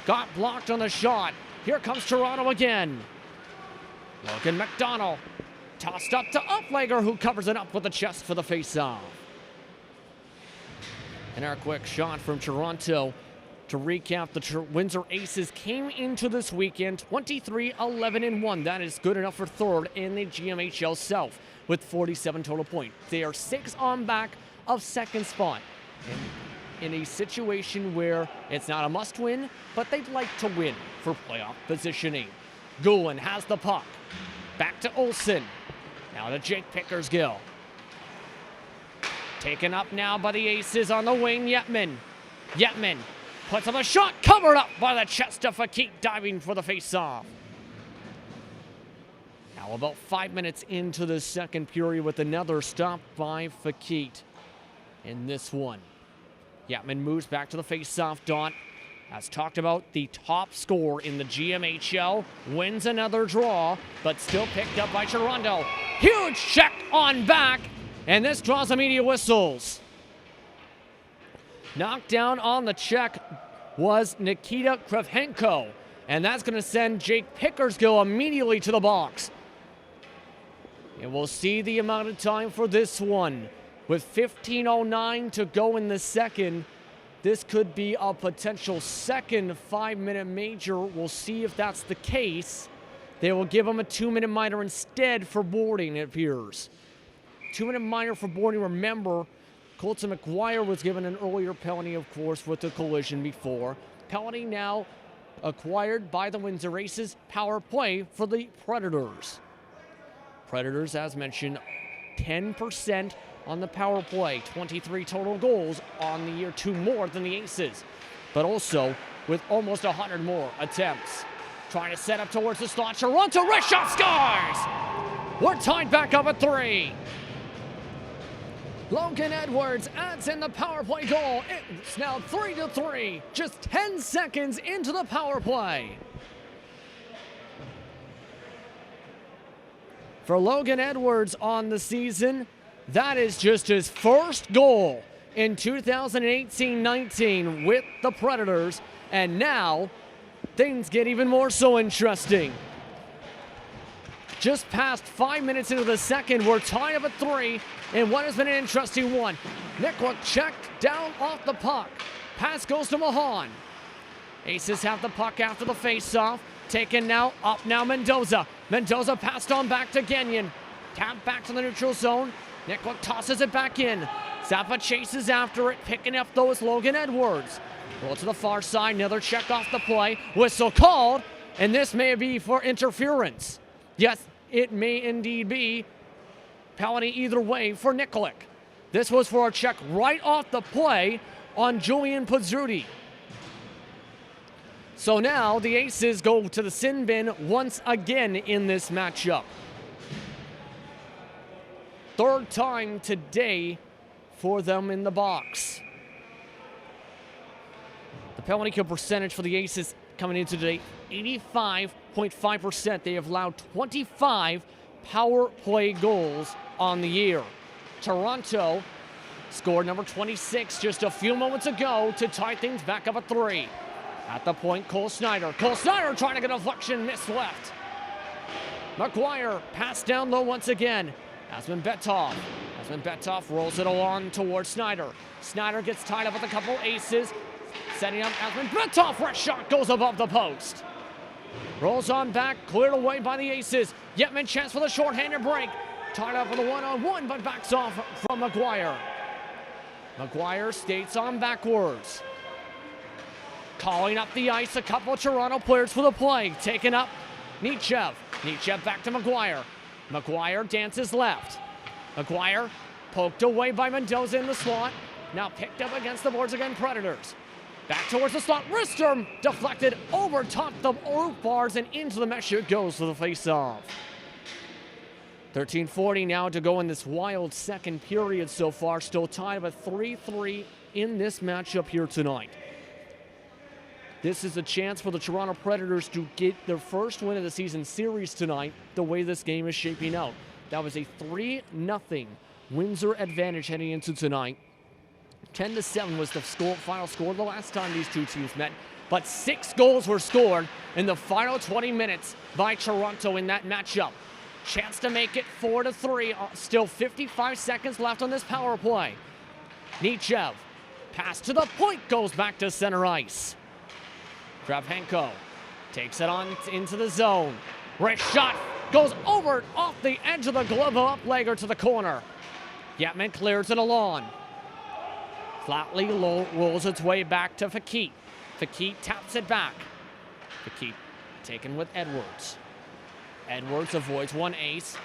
Got blocked on the shot. Here comes Toronto again. Logan McDonald tossed up to Uplegger, who covers it up with the chest for the faceoff. And our quick shot from Toronto. To recap, the Windsor Aces came into this weekend 23-11-1. That is good enough for third in the GMHL South with 47 total points. They are 6 on back of second spot. In a situation where it's not a must-win, but they'd like to win for playoff positioning. Gulen has the puck. Back to Olsen. Now to Jake Pickersgill. Taken up now by the Aces on the wing, Yetman. Yetman puts up a shot, covered up by the chest of Fakit, diving for the face-off. Now about 5 minutes into the second period with another stop by Fakit in this one. Yetman moves back to the face-off dot. As talked about, the top scorer in the GMHL wins another draw, but still picked up by Toronto. Huge check on back, and this draws immediate whistles. Knocked down on the check was Nikita Kravchenko, and that's going to send Jake Pickersgill immediately to the box. And we'll see the amount of time for this one. With 15:09 to go in the second, this could be a potential second 5-minute major. We'll see if that's the case. They will give him a 2-minute minor instead for boarding, it appears. 2-minute minor for boarding. Remember, Colton McGuire was given an earlier penalty, of course, with the collision before. Penalty now acquired by the Windsor Aces. Power play for the Predators. Predators, as mentioned, 10% on the power play, 23 total goals on the year, 2 more than the Aces, but also with almost 100 more attempts. Trying to set up towards the slot, Toronto, wrist shot, scores! We're tied back up at 3. Logan Edwards adds in the power play goal. It's now 3-3, just 10 seconds into the power play. For Logan Edwards on the season, that is just his first goal in 2018-19 with the Predators, and now things get even more so interesting. Just past 5 minutes into the second, we're tied up at 3, and what has been an interesting one. Nickwood checked down off the puck. Pass goes to Mahan. Aces have the puck after the face-off. Taken now, up now Mendoza. Mendoza passed on back to Gagnon. Tap back to the neutral zone. Nickwood tosses it back in. Zappa chases after it, picking up those Logan Edwards. Roll to the far side, another check off the play. Whistle called, and this may be for interference. Yes, it may indeed be. Penalty either way for Nikolic. This was for a check right off the play on Julian Pizzuti. So now the Aces go to the sin bin once again in this matchup. Third time today for them in the box. The penalty kill percentage for the Aces coming into today, 85.5%. They have allowed 25 power play goals on the year. Toronto scored number 26 just a few moments ago to tie things back up at 3. At the point, Cole Snyder. Cole Snyder trying to get a deflection, missed left. McGuire passed down low once again. Asman Betov rolls it along towards Snyder. Snyder gets tied up with a couple Aces. Setting up Asman Betov, right shot goes above the post. Rolls on back, cleared away by the Aces. Yetman chance for the shorthanded break. Tied up with a one-on-one, but backs off from McGuire. McGuire skates on backwards. Calling up the ice, a couple of Toronto players for the play. Taken up, Nechev. Nechev back to McGuire. McGuire dances left. McGuire poked away by Mendoza in the slot. Now picked up against the boards again, Predators. Back towards the slot, Rister deflected over top the roof bars and into the mesh. It goes for the face-off. 13:40 now to go in this wild second period so far. Still tied at 3-3 in this matchup here tonight. This is a chance for the Toronto Predators to get their first win of the season series tonight, the way this game is shaping out. That was a 3-0 Windsor advantage heading into tonight. 10-7 was the final score the last time these two teams met, but 6 goals were scored in the final 20 minutes by Toronto in that matchup. Chance to make it 4-3. Still 55 seconds left on this power play. Nechev, pass to the point, goes back to center ice. Kravchenko takes it on into the zone. Wrist shot goes over off the edge of the glove of Uplegger to the corner. Yetman clears it along. Flatly rolls its way back to Fakit. Fakit taps it back. Fakit taken with Edwards. Edwards avoids one ace.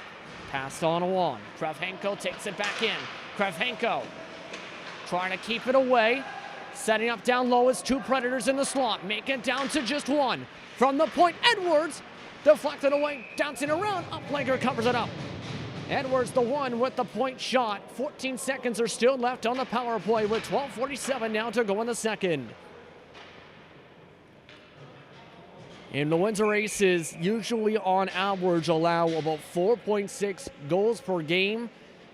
Passed on along. Kravchenko takes it back in. Kravchenko trying to keep it away. Setting up down low as 2 Predators in the slot. Make it down to just 1. From the point, Edwards deflected away, bouncing around. Uplegger covers it up. Edwards the one with the point shot. 14 seconds are still left on the power play with 12:47 now to go in the second. And the Windsor Aces usually on average allow about 4.6 goals per game.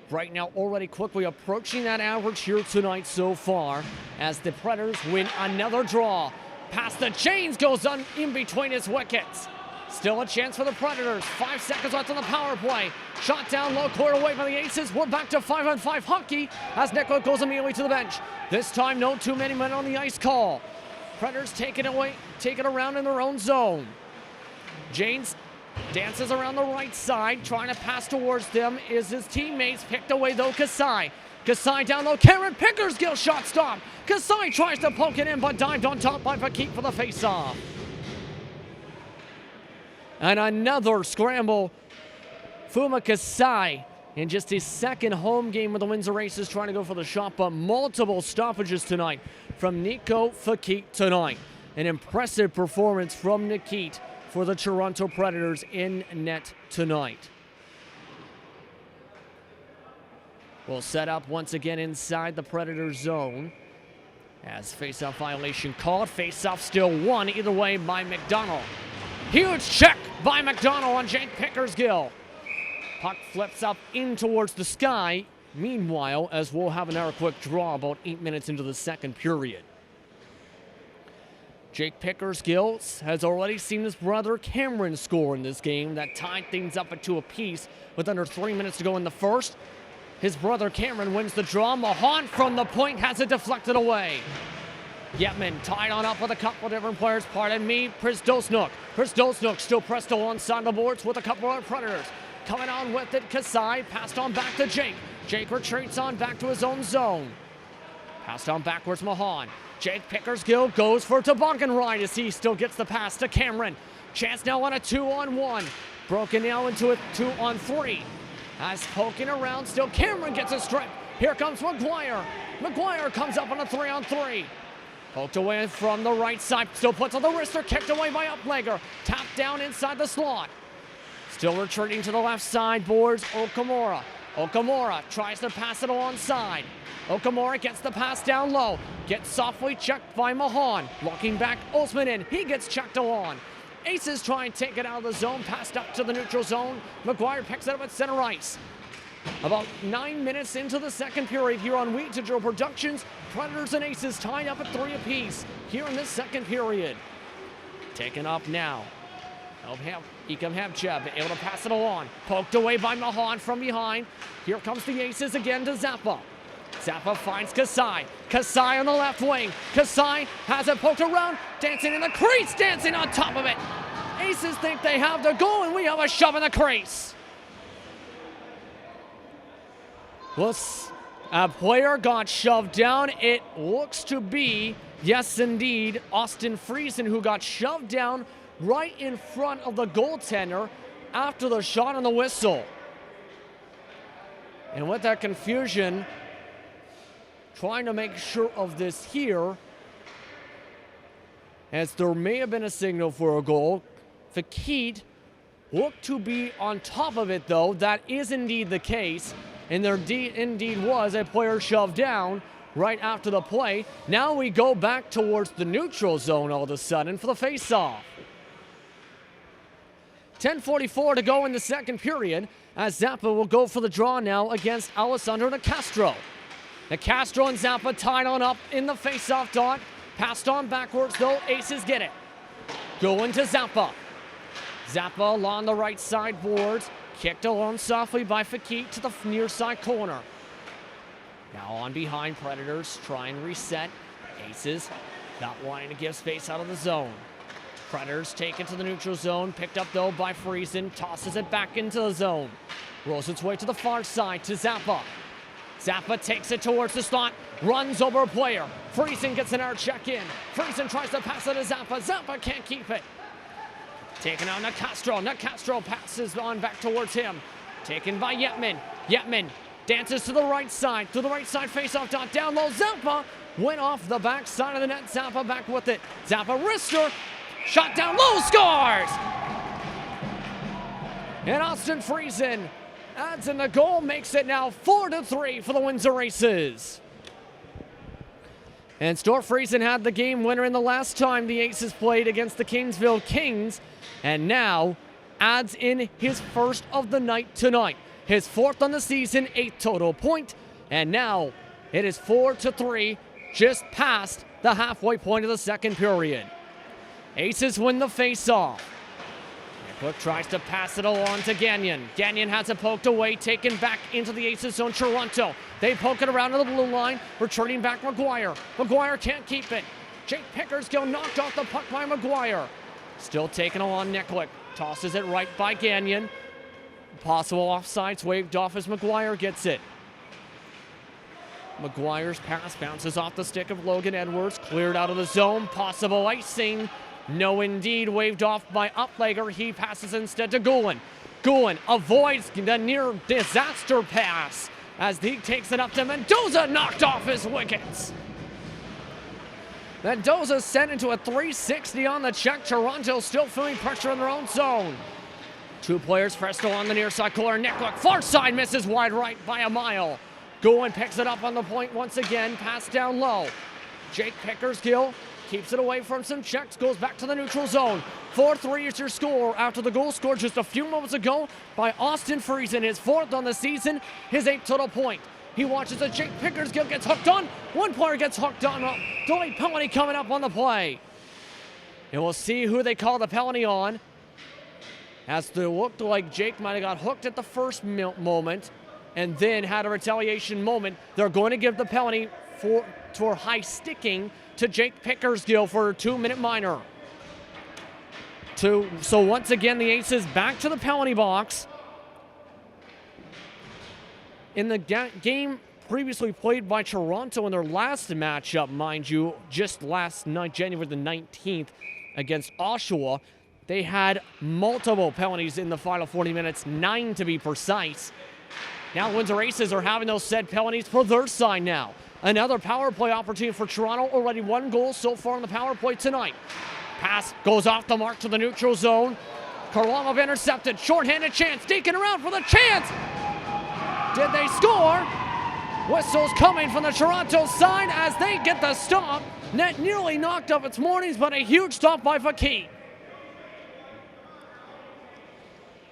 Right now already quickly approaching that average here tonight so far as the Predators win another draw. Past the chains goes on in between his wickets. Still a chance for the Predators. 5 seconds left on the power play. Shot down low, cleared away by the Aces. We're back to 5-on-5 hockey as Nicholas goes immediately to the bench. This time, no too many men on the ice call. Predators take it away, take it around in their own zone. Janes dances around the right side, trying to pass towards them is his teammates. Picked away though, Kasai. Kasai down low, Karen Pickersgill shot stop. Kasai tries to poke it in, but dived on top by Fakit for the face-off. And another scramble. Fuma Kasai in just his second home game with the Windsor Aces trying to go for the shot, but multiple stoppages tonight from Nico Fakit tonight. An impressive performance from Nikit for the Toronto Predators in net tonight. We'll set up once again inside the Predator zone as face-off violation called. Face-off still won either way by McDonald. Huge check by McDonald on Jake Pickersgill. Puck flips up in towards the sky. Meanwhile, as we'll have another quick draw about 8 minutes into the second period. Jake Pickersgill has already seen his brother Cameron score in this game. That tied things up at 2 apiece with under 3 minutes to go in the first. His brother Cameron wins the draw. Mahan from the point has it deflected away. Yetman tied on up with a couple of different players. Pardon me, Prisdosnuk. Prisdosnuk still pressed alongside the boards with a couple of Predators. Coming on with it, Kasai passed on back to Jake. Jake retreats on back to his own zone. Passed on backwards, Mahan. Jake Pickersgill goes for a toboggan ride as he still gets the pass to Cameron. Chance now on a 2-on-1. Broken now into a 2-on-3. As poking around, still Cameron gets a strip. Here comes McGuire. McGuire comes up on a 3-on-3. Poked away from the right side. Still puts on the wrister. Kicked away by Uplegger. Tapped down inside the slot. Still retreating to the left side boards, Okamura. Okamura tries to pass it alongside. Okamura gets the pass down low. Gets softly checked by Mahan. Looking back, Osman in. He gets checked along. Aces try and take it out of the zone. Passed up to the neutral zone. McGuire picks it up at center ice. About 9 minutes into the second period here on Wheat to Drill Productions. Predators and Aces tied up at 3 apiece here in this second period. Taken up now. Ikam Hebchev able to pass it along. Poked away by Mahan from behind. Here comes the Aces again to Zappa. Zappa finds Kasai. Kasai on the left wing. Kasai has it poked around. Dancing in the crease. Dancing on top of it. Aces think they have the goal, and we have a shove in the crease. A player got shoved down. It looks to be, yes indeed, Austin Friesen, who got shoved down right in front of the goaltender after the shot on the whistle. And with that confusion, trying to make sure of this here, as there may have been a signal for a goal. Fakit looked to be on top of it, though. That is indeed the case. And there indeed was a player shoved down right after the play. Now we go back towards the neutral zone all of a sudden for the face-off. 10:44 to go in the second period, as Zappa will go for the draw now against Alessandro Nicastro. Nicastro and Zappa tied on up in the face-off dot. Passed on backwards, though. Aces get it. Going to Zappa. Zappa along the right side boards. Kicked along softly by Fakit to the near side corner. Now on behind, Predators try and reset. Aces not wanting to give space out of the zone. Predators take it to the neutral zone. Picked up, though, by Friesen. Tosses it back into the zone. Rolls its way to the far side to Zappa. Zappa takes it towards the slot, runs over a player. Friesen gets an air check in. Friesen tries to pass it to Zappa. Zappa can't keep it. Taken out Nicastro. Nicastro passes on back towards him. Taken by Yetman. Yetman dances to the right side. To the right side face-off dot down low. Zappa went off the back side of the net. Zappa back with it. Zappa wrister. Shot down low. Scores! And Austin Friesen adds in the goal, makes it now 4-3 for the Windsor Aces. And Stuart Friesen had the game winner in the last time the Aces played against the Kingsville Kings, and now adds in his first of the night tonight. His fourth on the season, 8th total point, and now it is 4-3, just past the halfway point of the second period. Aces win the face-off. Cook tries to pass it along to Gagnon. Gagnon has it poked away, taken back into the Aces zone. Toronto. They poke it around to the blue line, returning back McGuire. McGuire can't keep it. Jake Pickersgill knocked off the puck by McGuire. Still taken along Nikolic. Tosses it right by Gagnon. Possible offsides waved off as McGuire gets it. McGuire's pass bounces off the stick of Logan Edwards. Cleared out of the zone. Possible icing. No, indeed, waved off by Uplegger. He passes instead to Gulen. Gulen avoids the near disaster pass as he takes it up to Mendoza, knocked off his wickets. Mendoza sent into a 360 on the check. Toronto still feeling pressure in their own zone. Two players pressed along the near side corner. Nikolic, far side, misses wide right by a mile. Gulen picks it up on the point once again. Pass down low. Jake Pickersgill keeps it away from some checks, goes back to the neutral zone. 4-3 is your score after the goal scored just a few moments ago by Austin Friesen, his fourth on the season, his 8th total point. He watches as Jake Pickersgill gets hooked on. One player gets hooked on. Delayed penalty coming up on the play. And we'll see who they call the penalty on, as it looked like Jake might have got hooked at the first moment and then had a retaliation moment. They're going to give the penalty for high sticking to Jake Pickersgill for a 2-minute minor. So once again, the Aces back to the penalty box. In the game previously played by Toronto in their last matchup, mind you, just last night, January the 19th, against Oshawa, they had multiple penalties in the final 40 minutes, 9 to be precise. Now Windsor Aces are having those said penalties for their side now. Another power play opportunity for Toronto. Already 1 goal so far on the power play tonight. Pass goes off the mark to the neutral zone. Karlamov intercepted. Shorthanded chance. Deacon around for the chance. Did they score? Whistles coming from the Toronto side as they get the stop. Net nearly knocked off its moorings, but a huge stop by Fakit.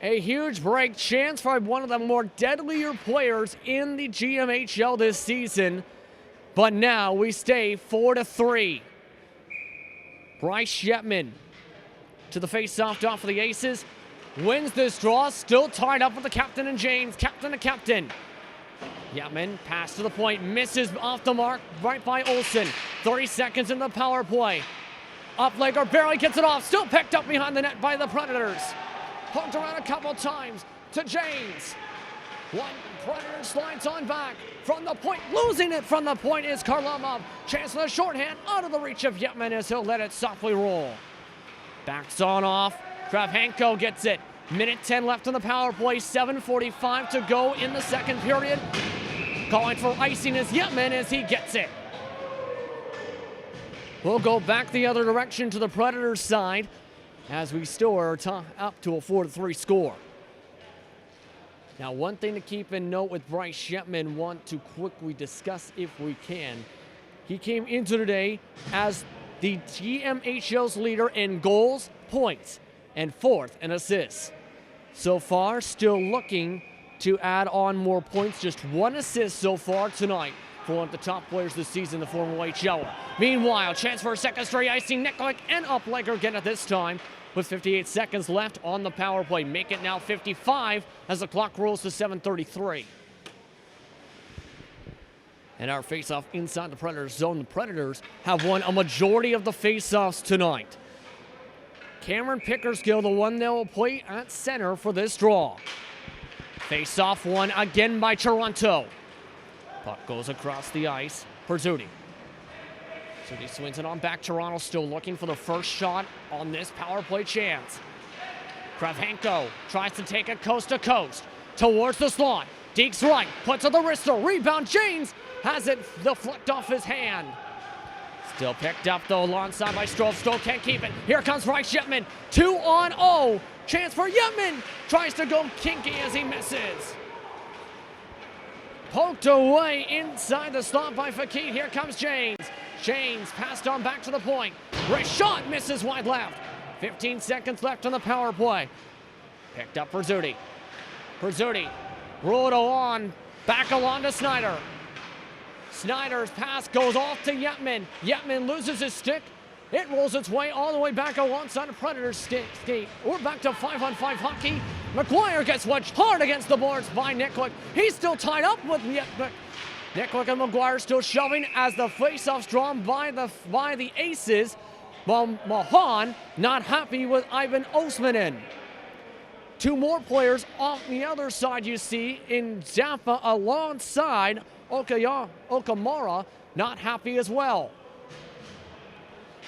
A huge break chance for one of the more deadlier players in the GMHL this season. But now we stay 4-3. Bryce Yetman to the face-off dot for the Aces. Wins this draw, still tied up with the captain and James. Captain to captain. Yetman, pass to the point, misses off the mark, right by Olsen. 30 seconds in the power play. Uplegger barely gets it off. Still picked up behind the net by the Predators. Poked around a couple times to James. One Predator slides on back from the point. Losing it from the point is Karlamov. Chance for the shorthand out of the reach of Yetman as he'll let it softly roll. Backs on off. Kravchenko gets it. Minute 10 left on the power play. 7:45 to go in the second period. Calling for icing is Yetman as he gets it. We'll go back the other direction to the Predators side as we still are up to a 4-3 score. Now, one thing to keep in note with Bryce Yetman, want to quickly discuss if we can. He came into today as the GMHL's leader in goals, points, and fourth in assists. So far, still looking to add on more points. Just one assist so far tonight for one of the top players this season, the former Whiteheller. Meanwhile, chance for a second straight icing. Nikolic and Uplegger get it this time with 58 seconds left on the power play. Make it now 55 as the clock rolls to 7:33. And our faceoff inside the Predators zone. The Predators have won a majority of the faceoffs tonight. Cameron Pickersgill, the one that will play at center for this draw. Face-off won again by Toronto. Puck goes across the ice for Zudi. Zudi swings it on back. Toronto still looking for the first shot on this power play chance. Kravchenko tries to take it coast to coast towards the slot. Deeks right, puts on the wrister. Rebound, James has it deflected off his hand. Still picked up though alongside by Stroll. Stroll can't keep it. Here comes Bryce Yetman. 2-on-0. Chance for Yetman. Tries to go kinky as he misses. Poked away inside the slot by Fakir. Here comes James. James passed on back to the point. Rashad misses wide left. 15 seconds left on the power play. Picked up for Zudi. Rolled on. Back along to Snyder. Snyder's pass goes off to Yetman. Yetman loses his stick. It rolls its way all the way back alongside the Predators' skate. We're back to 5-on-5 hockey. McGuire gets wedged hard against the boards by Nikolic. He's still tied up with Yetman. Nikolic and McGuire still shoving as the faceoff's drawn by the Aces. While Mahan not happy with Ivan Osmanin. Two more players off the other side you see in Zappa alongside Okamura, not happy as well.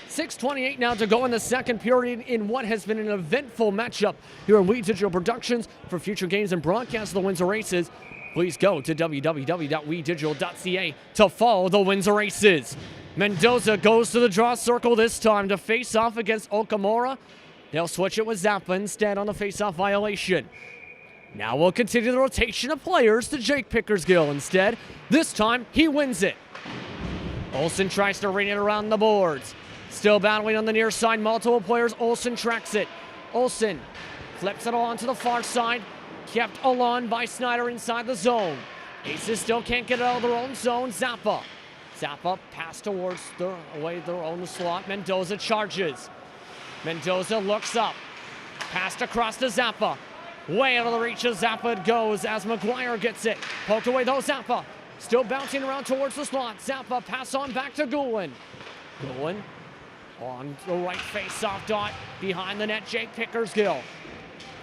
6:28 now to go in the second period in what has been an eventful matchup here on We Digital Productions. For future games and broadcasts of the Windsor Aces, please go to www.wedigital.ca to follow the Windsor Aces. Mendoza goes to the draw circle this time to face off against Okamura. They'll switch it with Zappa instead on the face-off violation. Now we'll continue the rotation of players to Jake Pickersgill instead. This time, he wins it. Olsen tries to ring it around the boards. Still battling on the near side, multiple players. Olsen tracks it. Olsen flips it along to the far side. Kept along by Snyder inside the zone. Aces still can't get it out of their own zone. Zappa passed towards their own slot. Mendoza charges. Mendoza looks up. Passed across to Zappa. Way out of the reach of Zappa it goes as McGuire gets it. Poked away though Zappa. Still bouncing around towards the slot. Zappa pass on back to Goulin. Goulin on the right face-off dot. Behind the net, Jake Pickersgill.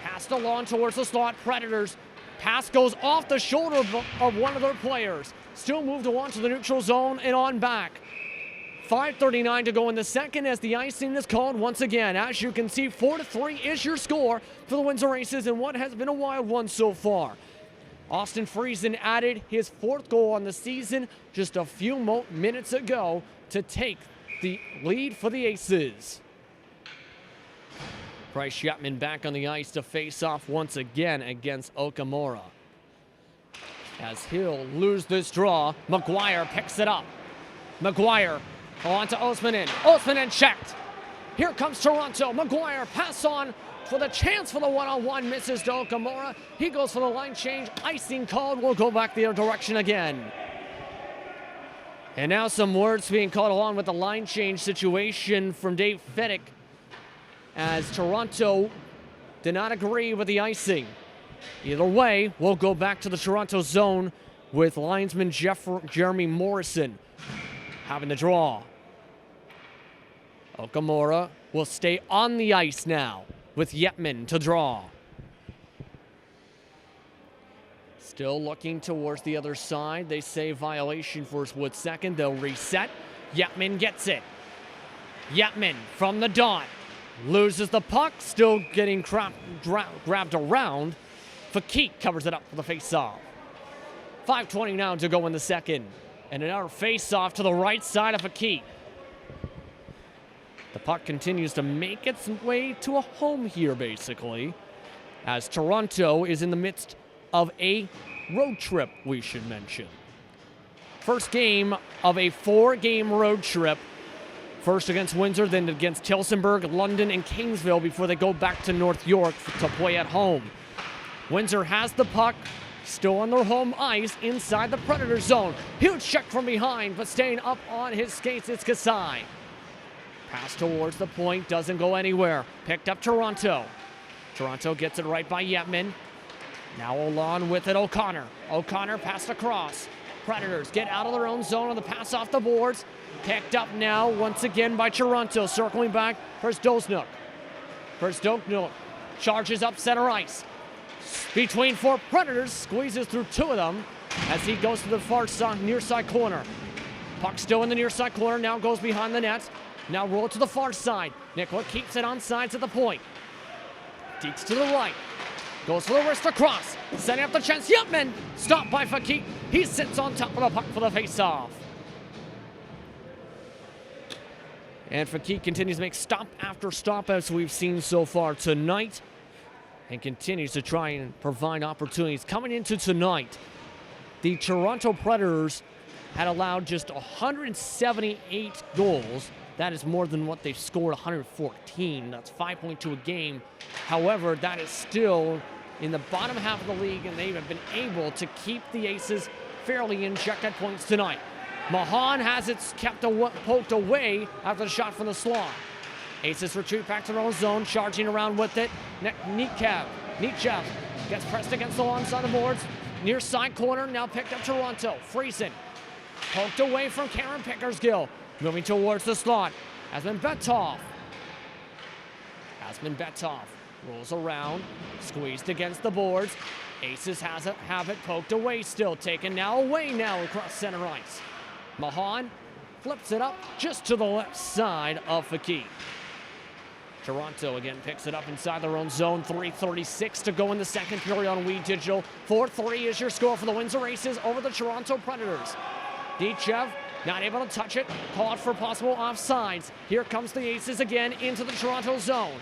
Passed along towards the slot. Predators. Pass goes off the shoulder of one of their players. Still moved along to the neutral zone and on back. 5:39 to go in the second as the icing is called once again. As you can see, 4-3 is your score for the Windsor Aces in what has been a wild one so far. Austin Friesen added his fourth goal on the season just a few minutes ago to take the lead for the Aces. Bryce Yetman back on the ice to face off once again against Okamura. As he'll lose this draw, McGuire picks it up. McGuire on to Osmanin. Osmanin checked. Here comes Toronto. McGuire pass on for the chance for the one-on-one. Misses to Okamura. He goes for the line change. Icing called. We'll go back the other direction again. And now some words being called along with the line change situation from Dave Fedek as Toronto did not agree with the icing. Either way, we'll go back to the Toronto zone with linesman Jeremy Morrison having the draw. Okamura will stay on the ice now with Yetman to draw. Still looking towards the other side. They say violation for a split second. They'll reset. Yetman gets it. Yetman from the dot. Loses the puck. Still getting grabbed around. Fakik covers it up for the face-off. 5:20 now to go in the second. And another face-off to the right side of Fakik. The puck continues to make its way to a home here, basically, as Toronto is in the midst of a road trip, we should mention. First game of a 4-game road trip. First against Windsor, then against Tillsonburg, London, and Kingsville before they go back to North York to play at home. Windsor has the puck, still on their home ice inside the Predator zone. Huge check from behind, but staying up on his skates, it's Kasai. Pass towards the point, doesn't go anywhere. Picked up Toronto. Toronto gets it right by Yetman. Now along with it, O'Connor. O'Connor passed across. Predators get out of their own zone on the pass off the boards. Picked up now once again by Toronto, circling back for Zdoznyk. Charges up center ice. Between 4 Predators, squeezes through 2 of them as he goes to the far side, near side corner. Puck still in the near side corner, now goes behind the net. Now roll to the far side. Nicola keeps it on sides at the point. Deeks to the right. Goes for the wrist across. Setting up the chance. Yetman stopped by Fakik. He sits on top of the puck for the face-off. And Fakik continues to make stop after stop as we've seen so far tonight. And continues to try and provide opportunities. Coming into tonight, the Toronto Predators had allowed just 178 goals. That is more than what they've scored, 114. That's 5.2 a game. However, that is still in the bottom half of the league, and they have been able to keep the Aces fairly in check at points tonight. Mahan has it poked away after the shot from the slot. Aces retreat back to their own zone, charging around with it. Nechev gets pressed against the long side of the boards. Near side corner, now picked up Toronto. Friesen poked away from Karen Pickersgill. Moving towards the slot. Asman Betov rolls around, squeezed against the boards. Aces have it poked away still, taken now away now across center ice. Mahan flips it up just to the left side of Fakik. Toronto again picks it up inside their own zone. 3:36 to go in the second period on We Digital. 4-3 is your score for the Windsor Aces over the Toronto Predators. Nechev not able to touch it, called for possible offsides. Here comes the Aces again into the Toronto zone.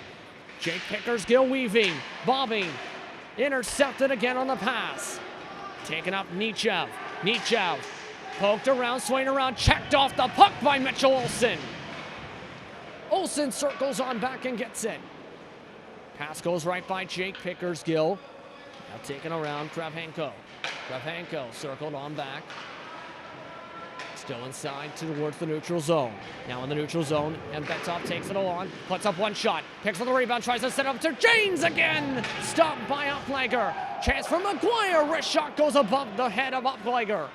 Jake Pickersgill weaving, bobbing, intercepted again on the pass. Taken up Nechev. Nechev poked around, swinging around, checked off the puck by Mitchell Olsen. Olsen circles on back and gets it. Pass goes right by Jake Pickersgill. Now taken around Kravchenko. Kravchenko circled on back. Still inside towards the neutral zone. Now in the neutral zone, and Betov takes it on, puts up one shot, picks up the rebound, tries to set up to Janes again. Stopped by Uplegger. Chance for McGuire. Wrist shot goes above the head of Uplegger.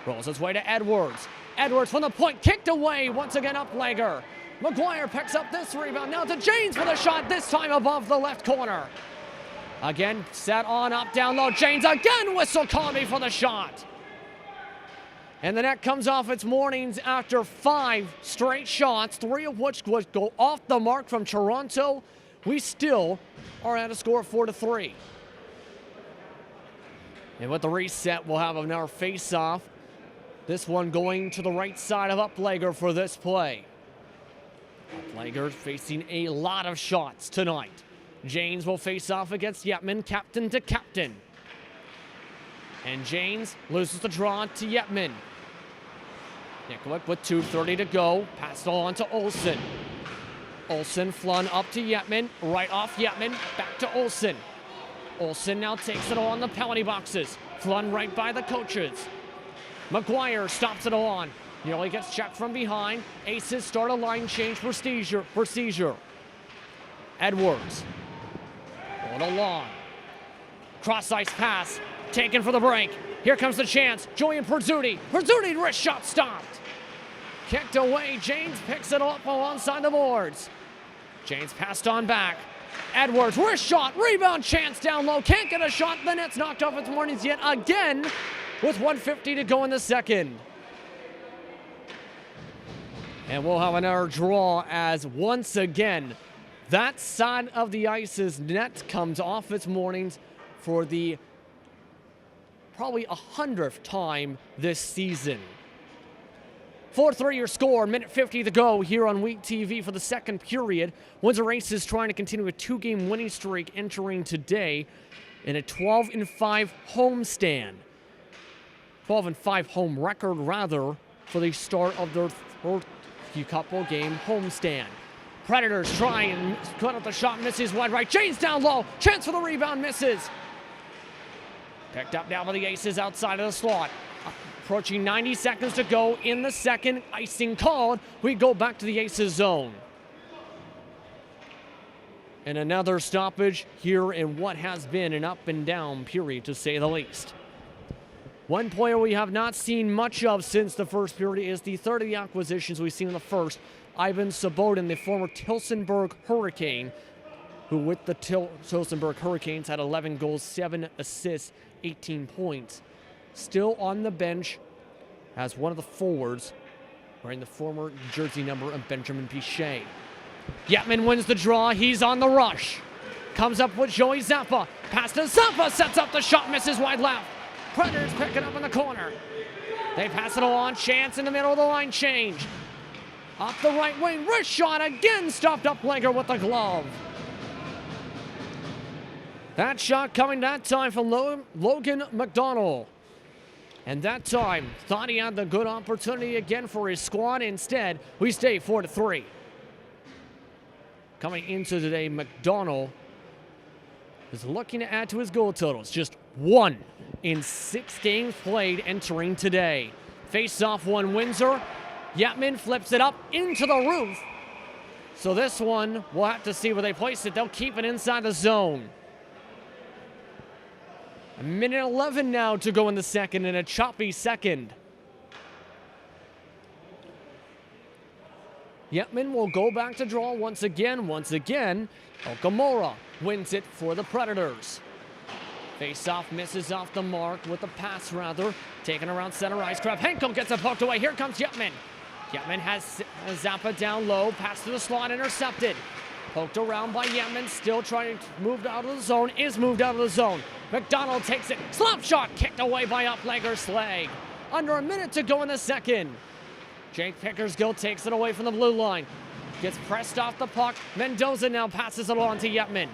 Rolls its way to Edwards. Edwards from the point, kicked away. Once again, Uplegger. McGuire picks up this rebound. Now to Janes for the shot, this time above the left corner. Again, set on up, down low. Janes again, whistle calling for the shot. And the net comes off its moorings after 5 straight shots, 3 of which would go off the mark from Toronto. We still are at a score of 4-3. And with the reset, we'll have another face-off. This one going to the right side of Uplegger for this play. Uplegger facing a lot of shots tonight. Janes will face off against Yetman, captain to captain. And Janes loses the draw to Yetman. Nikolic with 2:30 to go. Passed on to Olsen. Olsen flung up to Yetman. Right off Yetman. Back to Olsen. Olsen now takes it on the penalty boxes. Flung right by the coaches. McGuire stops it on. Nearly gets checked from behind. Aces start a line change for Seizure. Edwards. Going along. Cross-ice pass. Taken for the break. Here comes the chance. Julian Perzuti. Perzuti wrist shot stopped. kicked away. James picks it up alongside the boards. James passed on back. Edwards, wrist shot, rebound chance down low. Can't get a shot. The net's knocked off its mornings yet again with 1:50 to go in the second. And we'll have another draw as once again that side of the ice's net comes off its mornings for the probably 100th time this season. 4-3 your score, minute 50 to go here on Week TV for the second period. Windsor Aces trying to continue a 2-game winning streak entering today in a 12-5 homestand. 12-5 home record, rather, for the start of their third couple game homestand. Predators try and cut out the shot, misses wide right. James down low, chance for the rebound, misses. Picked up now by the Aces outside of the slot. Approaching 90 seconds to go in the second. Icing called. We go back to the Aces zone. And another stoppage here in what has been an up and down period, to say the least. One player we have not seen much of since the first period is the third of the acquisitions we've seen in the first. Ivan Sabotin, the former Tillsonburg Hurricane, who with the Tillsonburg Hurricanes had 11 goals, 7 assists, 18 points. Still on the bench as one of the forwards, wearing the former jersey number of Benjamin Pichet. Yetman wins the draw. He's on the rush. Comes up with Joey Zappa. Pass to Zappa. Sets up the shot. Misses wide left. Predators pick it up in the corner. They pass it along. Chance in the middle of the line change. Up the right wing. Wrist shot again. Stopped up Lager with the glove. That shot coming that time from Logan McDonald. And that time, thought he had the good opportunity again for his squad. Instead, we stay 4-3. Coming into today, McDonald is looking to add to his goal totals. Just 1 in 6 games played entering today. Face-off one, Windsor. Yatman flips it up into the roof. So this one, we'll have to see where they place it. They'll keep it inside the zone. A minute 11 now to go in the second, and a choppy second. Yetman will go back to draw once again. Okamura wins it for the Predators. Face-off misses off the mark with a pass, rather. Taken around center ice. Kravchenko gets it poked away. Here comes Yetman. Yetman has Zappa down low. Pass to the slot, intercepted. Poked around by Yetman, still trying to move out of the zone, is moved out of the zone. McDonald takes it, slap shot, kicked away by Uplegger Slag. Under a minute to go in the second. Jake Pickersgill takes it away from the blue line. Gets pressed off the puck. Mendoza now passes it on to Yetman.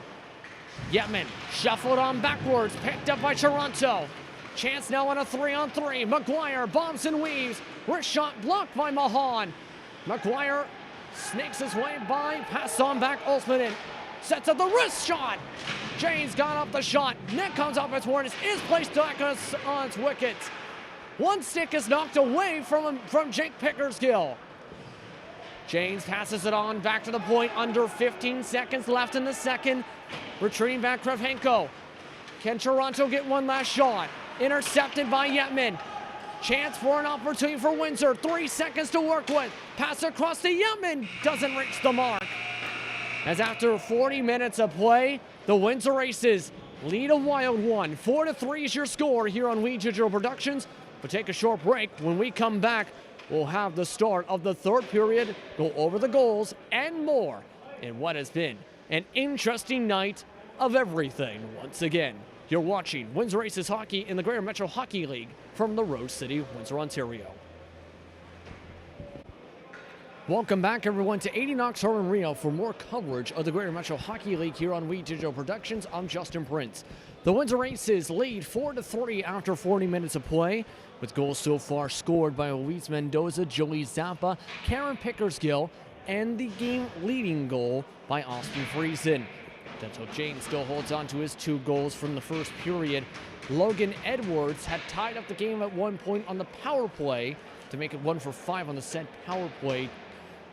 Yetman shuffled on backwards, picked up by Toronto. Chance now on a 3-on-3. McGuire bombs and weaves. Wrist shot blocked by Mahan. McGuire snakes his way by, pass on back, Olsman sets up the wrist shot. James got up the shot. Net comes off its warnings, is placed back on its wickets. One stick is knocked away from Jake Pickersgill. James passes it on back to the point, under 15 seconds left in the second. Retreating back, Kravchenko. Can Toronto get one last shot? Intercepted by Yetman. Chance for an opportunity for Windsor. 3 seconds to work with. Pass across to Yetman. Doesn't reach the mark. As after 40 minutes of play, the Windsor Aces lead a wild one. 4-3 is your score here on Weed Digital Productions. We'll take a short break. When we come back, we'll have the start of the third period, go over the goals and more in what has been an interesting night of everything once again. You're watching Windsor Aces Hockey in the Greater Metro Hockey League from the Rose City, Windsor, Ontario. Welcome back, everyone, to 80 Knox Harlan Reno for more coverage of the Greater Metro Hockey League here on Weed Digital Productions. I'm Justin Prince. The Windsor Aces lead 4-3 after 40 minutes of play, with goals so far scored by Luis Mendoza, Joey Zappa, Karen Pickersgill, and the game-leading goal by Austin Friesen. Dental James still holds on to his 2 goals from the first period. Logan Edwards had tied up the game at one point on the power play to make it 1 for 5 on the said power play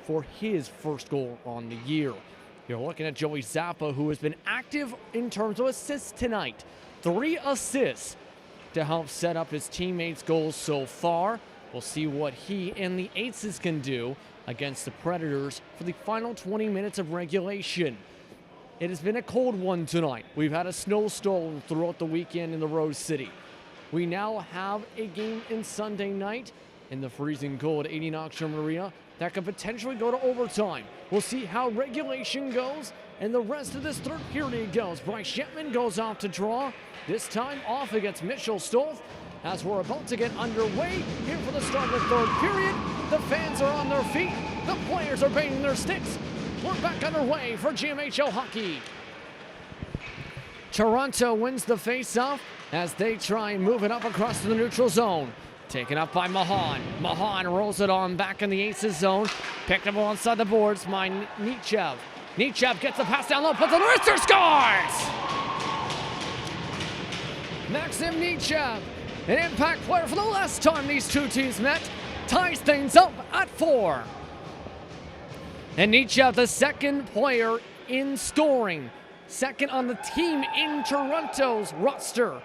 for his first goal on the year. You're looking at Joey Zappa, who has been active in terms of assists tonight. 3 assists to help set up his teammates' goals so far. We'll see what he and the Aces can do against the Predators for the final 20 minutes of regulation. It has been a cold one tonight. We've had a snowstorm throughout the weekend in the Rose City. We now have a game in Sunday night in the freezing cold 80 Knoxstrom Arena that could potentially go to overtime. We'll see how regulation goes and the rest of this third period goes. Bryce Shetman goes off to draw, this time off against Mitchell Stolf. As we're about to get underway here for the start of the third period, the fans are on their feet, the players are banging their sticks. We're back underway for GMHL hockey. Toronto wins the face-off as they try and move it up across to the neutral zone. Taken up by Mahan. Mahan rolls it on back in the Aces zone. Picked up alongside the boards by Nechev. Nechev gets the pass down low, puts on the wrister, scores! Maxim Nechev, an impact player for the last time these two teams met, ties things up at 4. And Nechev, the second player in scoring, second on the team in Toronto's roster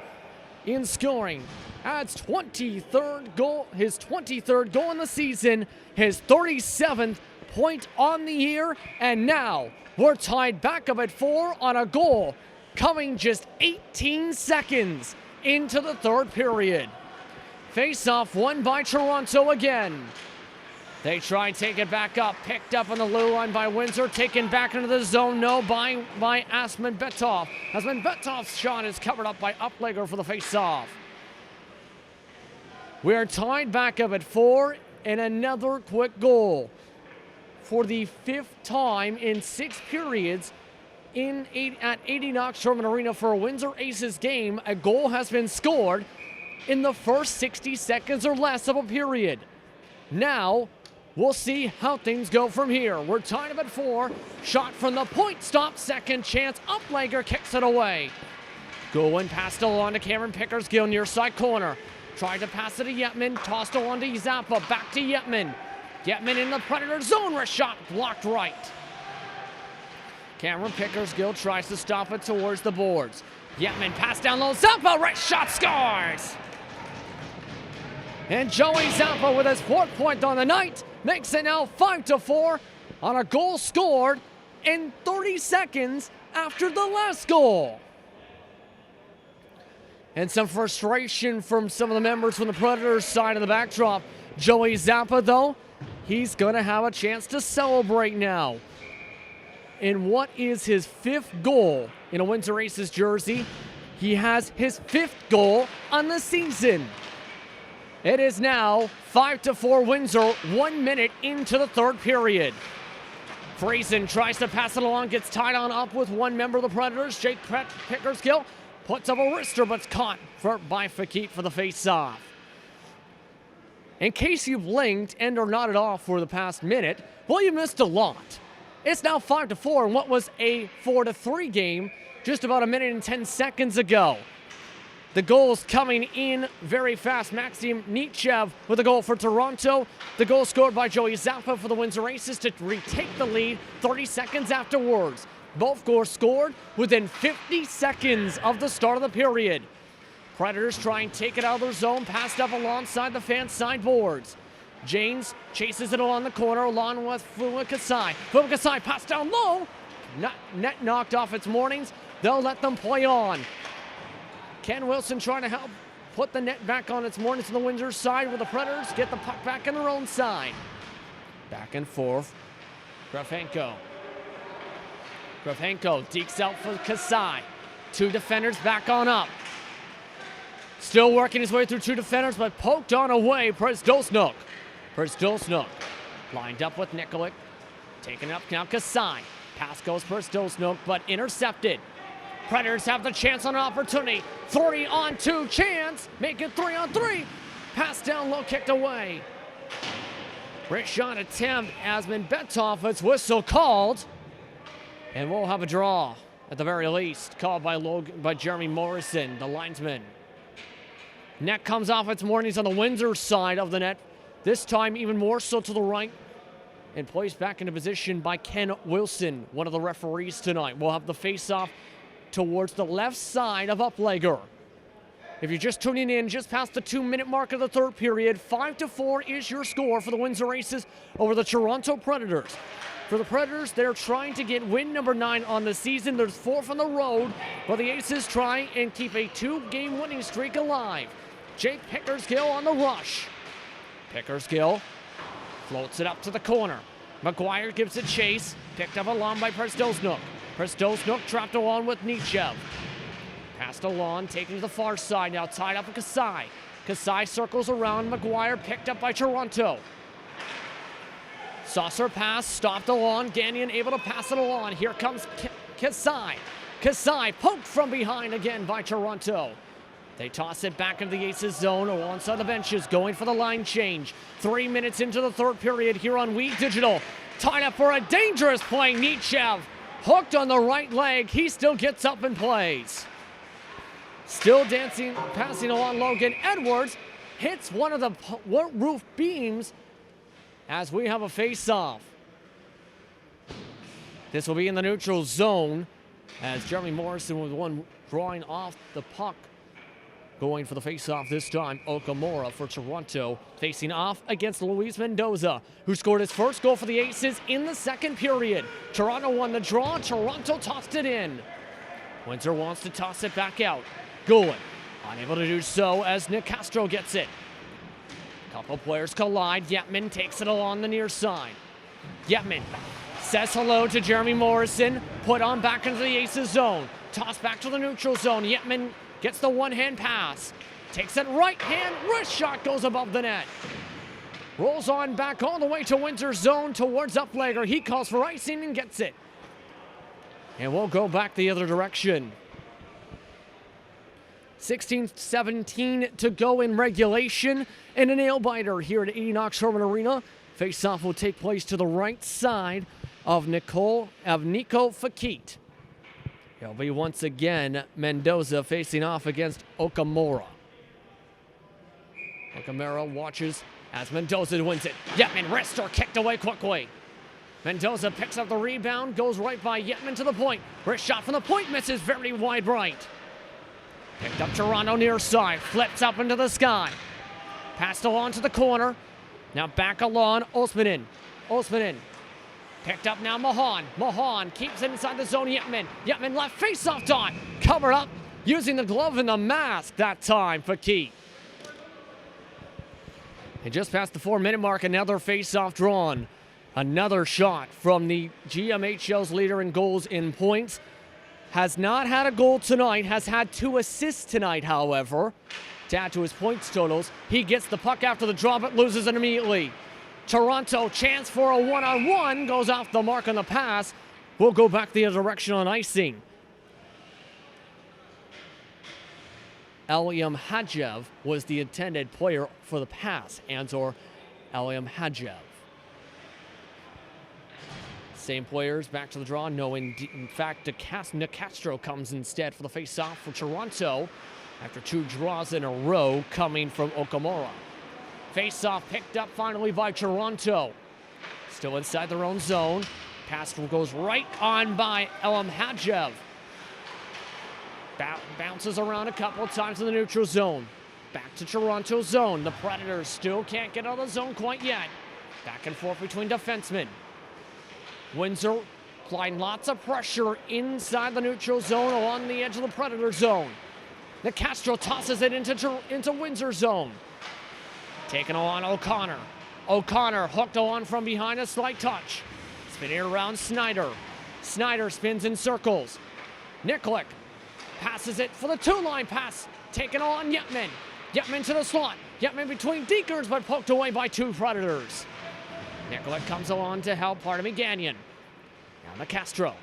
in scoring, adds 23rd goal, his 23rd goal in the season, his 37th point on the year, and now we're tied back up at 4 on a goal coming just 18 seconds into the third period. Face-off won by Toronto again. They try and take it back up, picked up on the blue line by Windsor, taken back into the zone, no, by Asman Betov. Asman Betov's shot is covered up by Uplegger for the face-off. We're tied back up at 4, and another quick goal. For the 5th time in 6 periods at 80 Knoxstrom Arena for a Windsor Aces game, a goal has been scored in the first 60 seconds or less of a period. Now, we'll see how things go from here. We're tied up at 4. Shot from the point, stop, second chance. Uplegger kicks it away. Going passed along to Cameron Pickersgill near side corner. Tried to pass it to Yetman, tossed along to Zappa, back to Yetman. Yetman in the Predator zone, wrist shot blocked right. Cameron Pickersgill tries to stop it towards the boards. Yetman pass down low, Zappa, wrist shot, scores! And Joey Zappa with his 4th point on the night makes it now 5-4 on a goal scored in 30 seconds after the last goal. And some frustration from some of the members from the Predators side of the backdrop. Joey Zappa, though, he's going to have a chance to celebrate now. In what is his 5th goal in a Windsor Aces jersey, he has his 5th goal on the season. It is now 5-4 Windsor, 1 minute into the third period. Friesen tries to pass it along, gets tied on up with one member of the Predators, Jake Pickersgill. Puts up a wrister, but's caught by Fakit for the face-off. In case you've blinked and or nodded off for the past minute, well, you missed a lot. It's now 5-4 in what was a 4-3 game just about a minute and 10 seconds ago. The goals coming in very fast. Maxim Nechev with a goal for Toronto. The goal scored by Joey Zappa for the Windsor Aces to retake the lead 30 seconds afterwards. Both goals scored within 50 seconds of the start of the period. Predators try and take it out of their zone, passed up alongside the fan side boards. James chases it along the corner along with Fumakasai. Fumakasai passed down low. Net knocked off its moorings. They'll let them play on. Ken Wilson trying to help put the net back on its moorings to the Windsor side where the Predators get the puck back on their own side. Back and forth. Grafenko dekes out for Kasai. 2 defenders back on up. Still working his way through 2 defenders, but poked on away. Przdolsnuk lined up with Nikolic. Taken up now Kasai. Pass goes Przdolsnuk, but intercepted. Predators have the chance on an opportunity. 3-on-2 chance. Make it 3-on-3. Pass down low, kicked away. Great shot attempt. Asman Betov, its whistle called. And we'll have a draw, at the very least, called by Jeremy Morrison, the linesman. Net comes off its moorings on the Windsor side of the net, this time even more so to the right, and placed back into position by Ken Wilson, one of the referees tonight. We'll have the face-off towards the left side of Uplegger. If you're just tuning in, just past the 2-minute mark of the third period, 5-4 is your score for the Windsor Aces over the Toronto Predators. For the Predators, they're trying to get win number 9 on the season. There's 4th on the road, but the Aces try and keep a 2-game winning streak alive. Jake Pickersgill on the rush. Pickersgill floats it up to the corner. McGuire gives it chase, picked up along by Prestosnook. Prestosnook trapped along with Nietzsche. Passed along, taken to the far side, now tied up with Kasai. Kasai circles around, McGuire picked up by Toronto. Saucer pass, stopped along, Gagnon able to pass it along. Here comes Kasai. Kasai poked from behind again by Toronto. They toss it back into the Aces zone alongside the benches, going for the line change. 3 minutes into the third period here on We Digital. Tied up for a dangerous play, Nietzsche. Hooked on the right leg, he still gets up and plays. Still dancing, passing along Logan Edwards, hits one of the roof beams as we have a face-off. This will be in the neutral zone as Jeremy Morrison was the one drawing off the puck. Going for the face-off this time, Okamura for Toronto, facing off against Luis Mendoza, who scored his first goal for the Aces in the second period. Toronto won the draw, Toronto tossed it in. Windsor wants to toss it back out. Goulin, unable to do so as Nick Castro gets it. Couple players collide. Yetman takes it along the near side. Yetman says hello to Jeremy Morrison. Put on back into the Aces zone. Toss back to the neutral zone. Yetman gets the one-hand pass. Takes it right hand. Wrist shot goes above the net. Rolls on back all the way to Windsor zone towards Uplegger. He calls for icing and gets it. And we'll go back the other direction. 16-17 to go in regulation, and a nail-biter here at Nico Sherman Face-off will take place to the right side of Nico Fakit. It'll be once again Mendoza facing off against Okamura. Okamura watches as Mendoza wins it. Yetman wrist or kicked away quickly. Mendoza picks up the rebound, goes right by Yetman to the point. Wrist shot from the point, misses very wide right. Picked up Toronto near side, flips up into the sky. Passed along to the corner. Now back along, Osmanin. Picked up now Mahan. Mahan keeps it inside the zone, Yetman. Yetman left face-off dot. Covered up, using the glove and the mask that time for Keith. And just past the 4-minute mark, another face-off drawn. Another shot from the GMHL's leader in goals in points. Has not had a goal tonight, has had 2 assists tonight, however. To add to his points totals, he gets the puck after the draw but loses it immediately. Toronto, chance for a one-on-one, goes off the mark on the pass. We'll go back the other direction on icing. Eliam Hadjev was the intended player for the pass, Anzor Eliam Hadjev. Same players back to the draw. No, in fact, Nick Castro comes instead for the face-off for Toronto after 2 draws in a row coming from Okamura. Face-off picked up finally by Toronto. Still inside their own zone. Pass goes right on by Elam Hadjev. Bounces around a couple of times in the neutral zone. Back to Toronto zone. The Predators still can't get out of the zone quite yet. Back and forth between defensemen. Windsor applying lots of pressure inside the neutral zone along the edge of the Predator zone. The Castro tosses it into Windsor zone. Taken on O'Connor. O'Connor hooked on from behind, a slight touch. Spinning around Snyder. Snyder spins in circles. Nikolic passes it for the 2-line pass. Taken on Yetman. Yetman to the slot. Yetman between Deekers, but poked away by 2 Predators. Nikolic comes along to help Gagnon. Now Nicastro.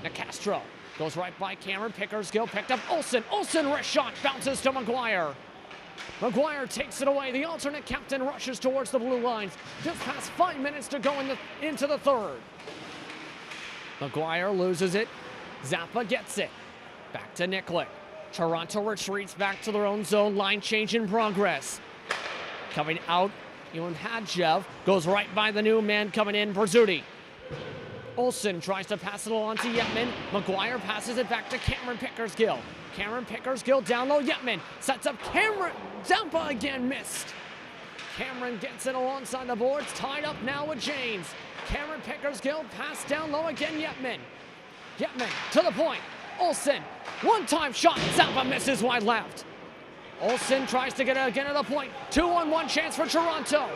Nicastro goes right by Cameron. Pickersgill picked up Olsen. Olsen wrist shot bounces to McGuire. McGuire takes it away. The alternate captain rushes towards the blue lines. Just past 5 minutes to go into the third. McGuire loses it. Zappa gets it. Back to Nikolic. Toronto retreats back to their own zone. Line change in progress. Coming out, Hadjev goes right by the new man coming in, Berzuti. Olsen tries to pass it along to Yetman. McGuire passes it back to Cameron Pickersgill. Cameron Pickersgill down low. Yetman sets up Cameron. Zampa again missed. Cameron gets it alongside the boards. Tied up now with James. Cameron Pickersgill pass down low again. Yetman. Yetman to the point. Olsen. One-time shot. Zampa misses wide left. Olsen tries to get it again to the point. 2-on-1 chance for Toronto.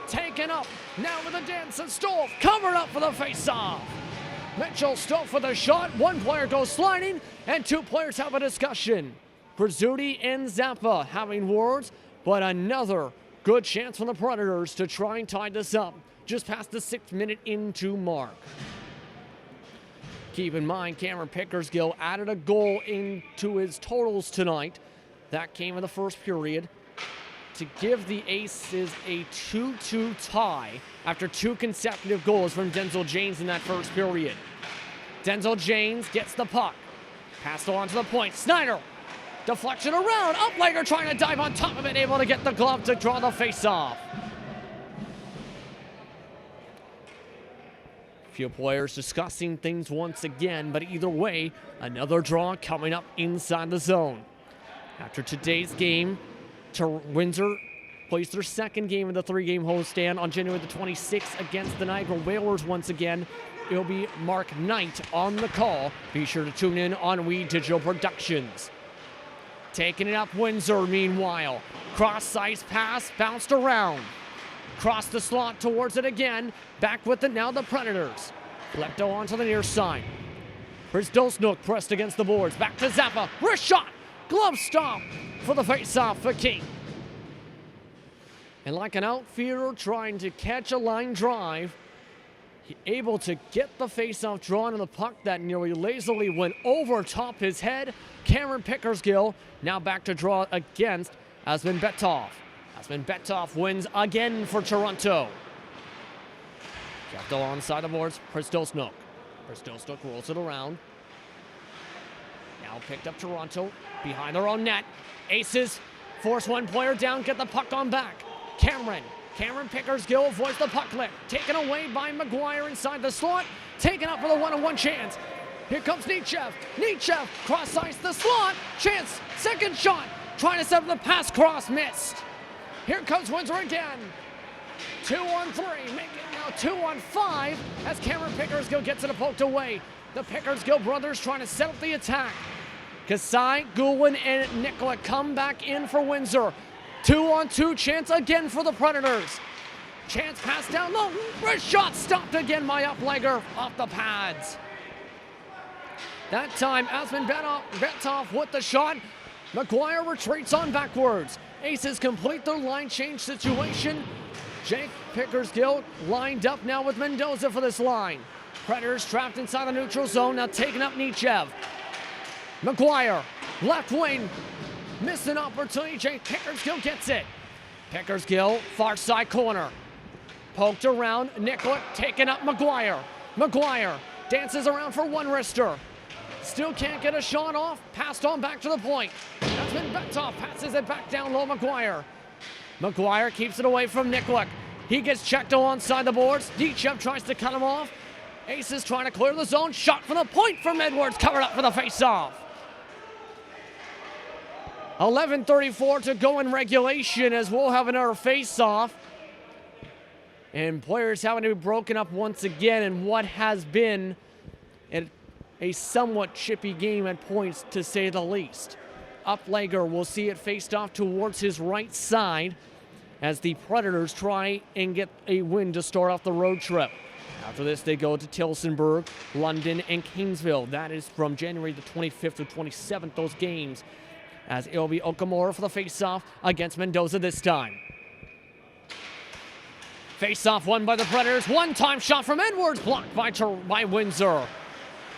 Taken up now with a dance and Stolf covered up for the face-off. Mitchell Stolf with a shot. One player goes sliding and two players have a discussion. Prizzuti and Zappa having words, but another good chance from the Predators to try and tie this up just past the 6th minute into mark. Keep in mind, Cameron Pickersgill added a goal into his totals tonight. That came in the first period to give the Aces a 2-2 tie after 2 consecutive goals from Denzel James in that first period. Denzel James gets the puck. Passed along to the point. Snyder. Deflection around. Uplegger trying to dive on top of it. Able to get the glove to draw the face-off. Few players discussing things once again, but either way, another draw coming up inside the zone. After today's game, Windsor plays their second game of the 3-game homestand on January the 26th against the Niagara Whalers once again. It'll be Mark Knight on the call. Be sure to tune in on We Digital Productions. Taking it up Windsor meanwhile. Cross-ice pass, bounced around. Cross the slot towards it again. Back with it now the Predators. Lepto onto the near side. Here's Dosnook pressed against the boards. Back to Zappa. Wrist shot. Glove stop for the face-off for King. And like an outfielder trying to catch a line drive, he able to get the face-off drawn to the puck that nearly lazily went over top his head. Cameron Pickersgill now back to draw against Aspen Betov. Aspen Betov wins again for Toronto. Kept alongside the boards, Pristosnook. Pristosnook rolls it around. Now picked up Toronto behind their own net. Aces force one player down, get the puck on back. Cameron Pickersgill avoids the puck lift. Taken away by McGuire inside the slot. Taken up for the one-on-one chance. Here comes Nechev. Nechev cross-ice the slot. Chance, second shot. Trying to set up the pass cross, missed. Here comes Windsor again. 2-on-3, make it now 2-on-5 as Cameron Pickersgill gets it poked away. The Pickersgill brothers trying to set up the attack. Kasai, Goulin, and Nicola come back in for Windsor. 2-on-2 chance again for the Predators. Chance pass down low. Wrist shot stopped again by Uplegger off the pads. That time, Aspen Betov with the shot. McGuire retreats on backwards. Aces complete their line change situation. Jake Pickersgill lined up now with Mendoza for this line. Predators trapped inside the neutral zone, now taking up Nechev. McGuire, left wing, missed an opportunity. Jake Pickersgill gets it. Pickersgill, far side corner. Poked around, Nicola taking up McGuire. McGuire dances around for one wrister. Still can't get a shot off, passed on back to the point. That's been Betov, passes it back down low, McGuire. McGuire keeps it away from Nicola. He gets checked alongside the boards. Nechev tries to cut him off. Aces trying to clear the zone. Shot from the point from Edwards, covered up for the face-off. 11:34 to go in regulation as we'll have another face-off. And players having to be broken up once again in what has been a somewhat chippy game at points, to say the least. Uplegger will see it faced off towards his right side as the Predators try and get a win to start off the road trip. After this, they go to Tillsonburg, London, and Kingsville. That is from January the 25th to 27th, those games, as it'll be Okamura for the face-off against Mendoza this time. Face-off won by the Predators. One-time shot from Edwards, blocked by Windsor.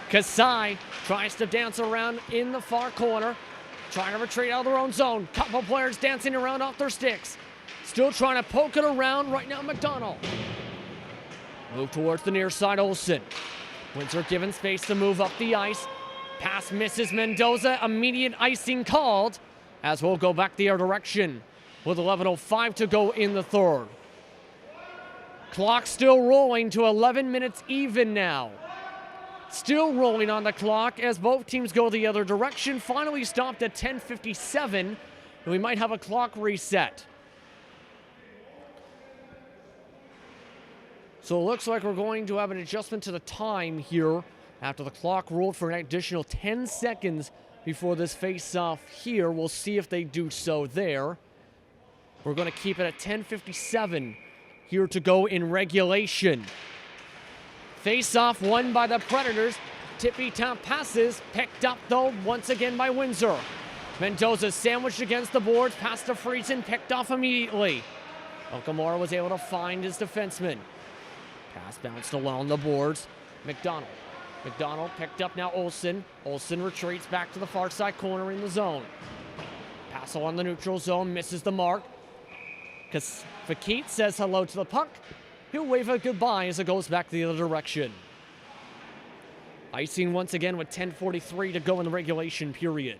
Kasai tries to dance around in the far corner, trying to retreat out of their own zone. Couple players dancing around off their sticks. Still trying to poke it around right now, McDonald. Move towards the near side, Olsen. Windsor given space to move up the ice. Pass misses Mendoza, immediate icing called, as we'll go back the other direction with 11:05 to go in the third. Clock still rolling to 11 minutes even now. Still rolling on the clock as both teams go the other direction. Finally stopped at 10:57, and we might have a clock reset. So it looks like we're going to have an adjustment to the time here after the clock rolled for an additional 10 seconds before this face-off here. We'll see if they do so there. We're going to keep it at 10:57 here to go in regulation. Face-off won by the Predators. Tippy-top passes picked up, though, once again by Windsor. Mendoza sandwiched against the boards, passed to Friesen, picked off immediately. Okamura was able to find his defenseman. Pass bounced along the boards. McDonald picked up now Olsen. Olsen retreats back to the far side corner in the zone. Pass along the neutral zone, misses the mark. Fakit says hello to the puck. He'll wave a goodbye as it goes back the other direction. Icing once again with 10:43 to go in the regulation period.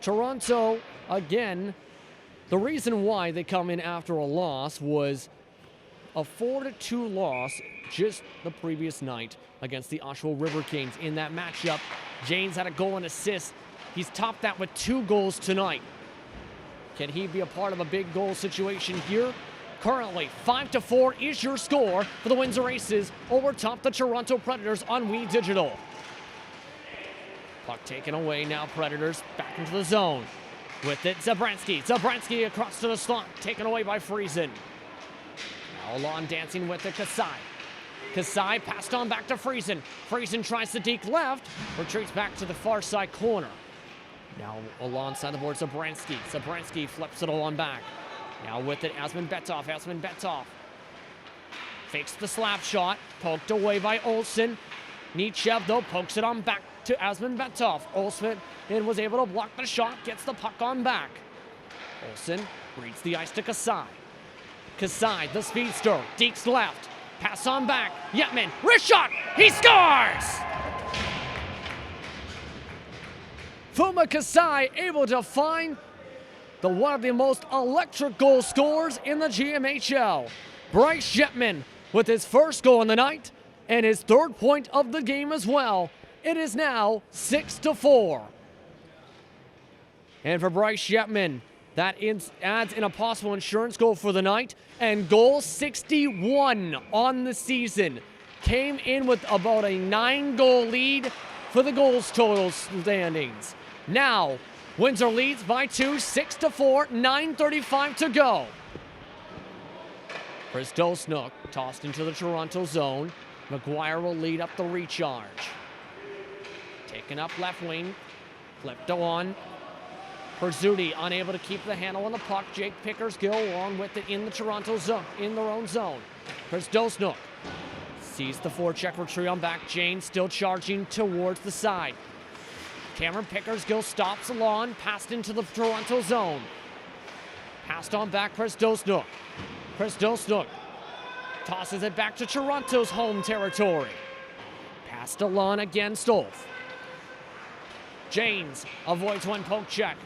Toronto, again, the reason why they come in after a loss was a 4-2 loss just the previous night against the Oshawa River Kings. In that matchup, James had a goal and assist. He's topped that with 2 goals tonight. Can he be a part of a big goal situation here? Currently, 5-4 is your score for the Windsor Aces over top the Toronto Predators on Wii Digital. Puck taken away now, Predators back into the zone. With it, Zabransky across to the slot, taken away by Friesen. Now Alon dancing with it, Kasai passed on back to Friesen. Friesen tries to deke left, retreats back to the far side corner. Now alongside the board, Zabransky flips it along back. Now with it, Asman Betov. Fakes the slap shot, poked away by Olsen. Nietzschev, though, pokes it on back to Asman Betov. Olsen was able to block the shot, gets the puck on back. Olsen reads the ice to Kasai. Kasai, the speedster, dekes left. Pass on back. Yetman, wrist shot, he scores! Fuma Kasai able to find one of the most electric goal scorers in the GMHL. Bryce Yetman with his first goal in the night and his 3rd point of the game as well. It is now 6-4. And for Bryce Yetman, that adds in a possible insurance goal for the night. And goal 61 on the season. Came in with about a 9-goal lead for the goals total standings. Now, Windsor leads by 2, 6-4, 9:35 to go. Chris Dosnook tossed into the Toronto zone. McGuire will lead up the recharge. Taken up left wing, flipped on. Perzuti unable to keep the handle on the puck. Jake Pickersgill along with it in the Toronto zone, in their own zone. Chris Dosnook sees the forecheck retreat on back. Jane still charging towards the side. Cameron Pickersgill stops along, passed into the Toronto zone. Passed on back, Chris Dosnook. Chris Dosnook tosses it back to Toronto's home territory. Passed along again, Stolf. James avoids one poke check.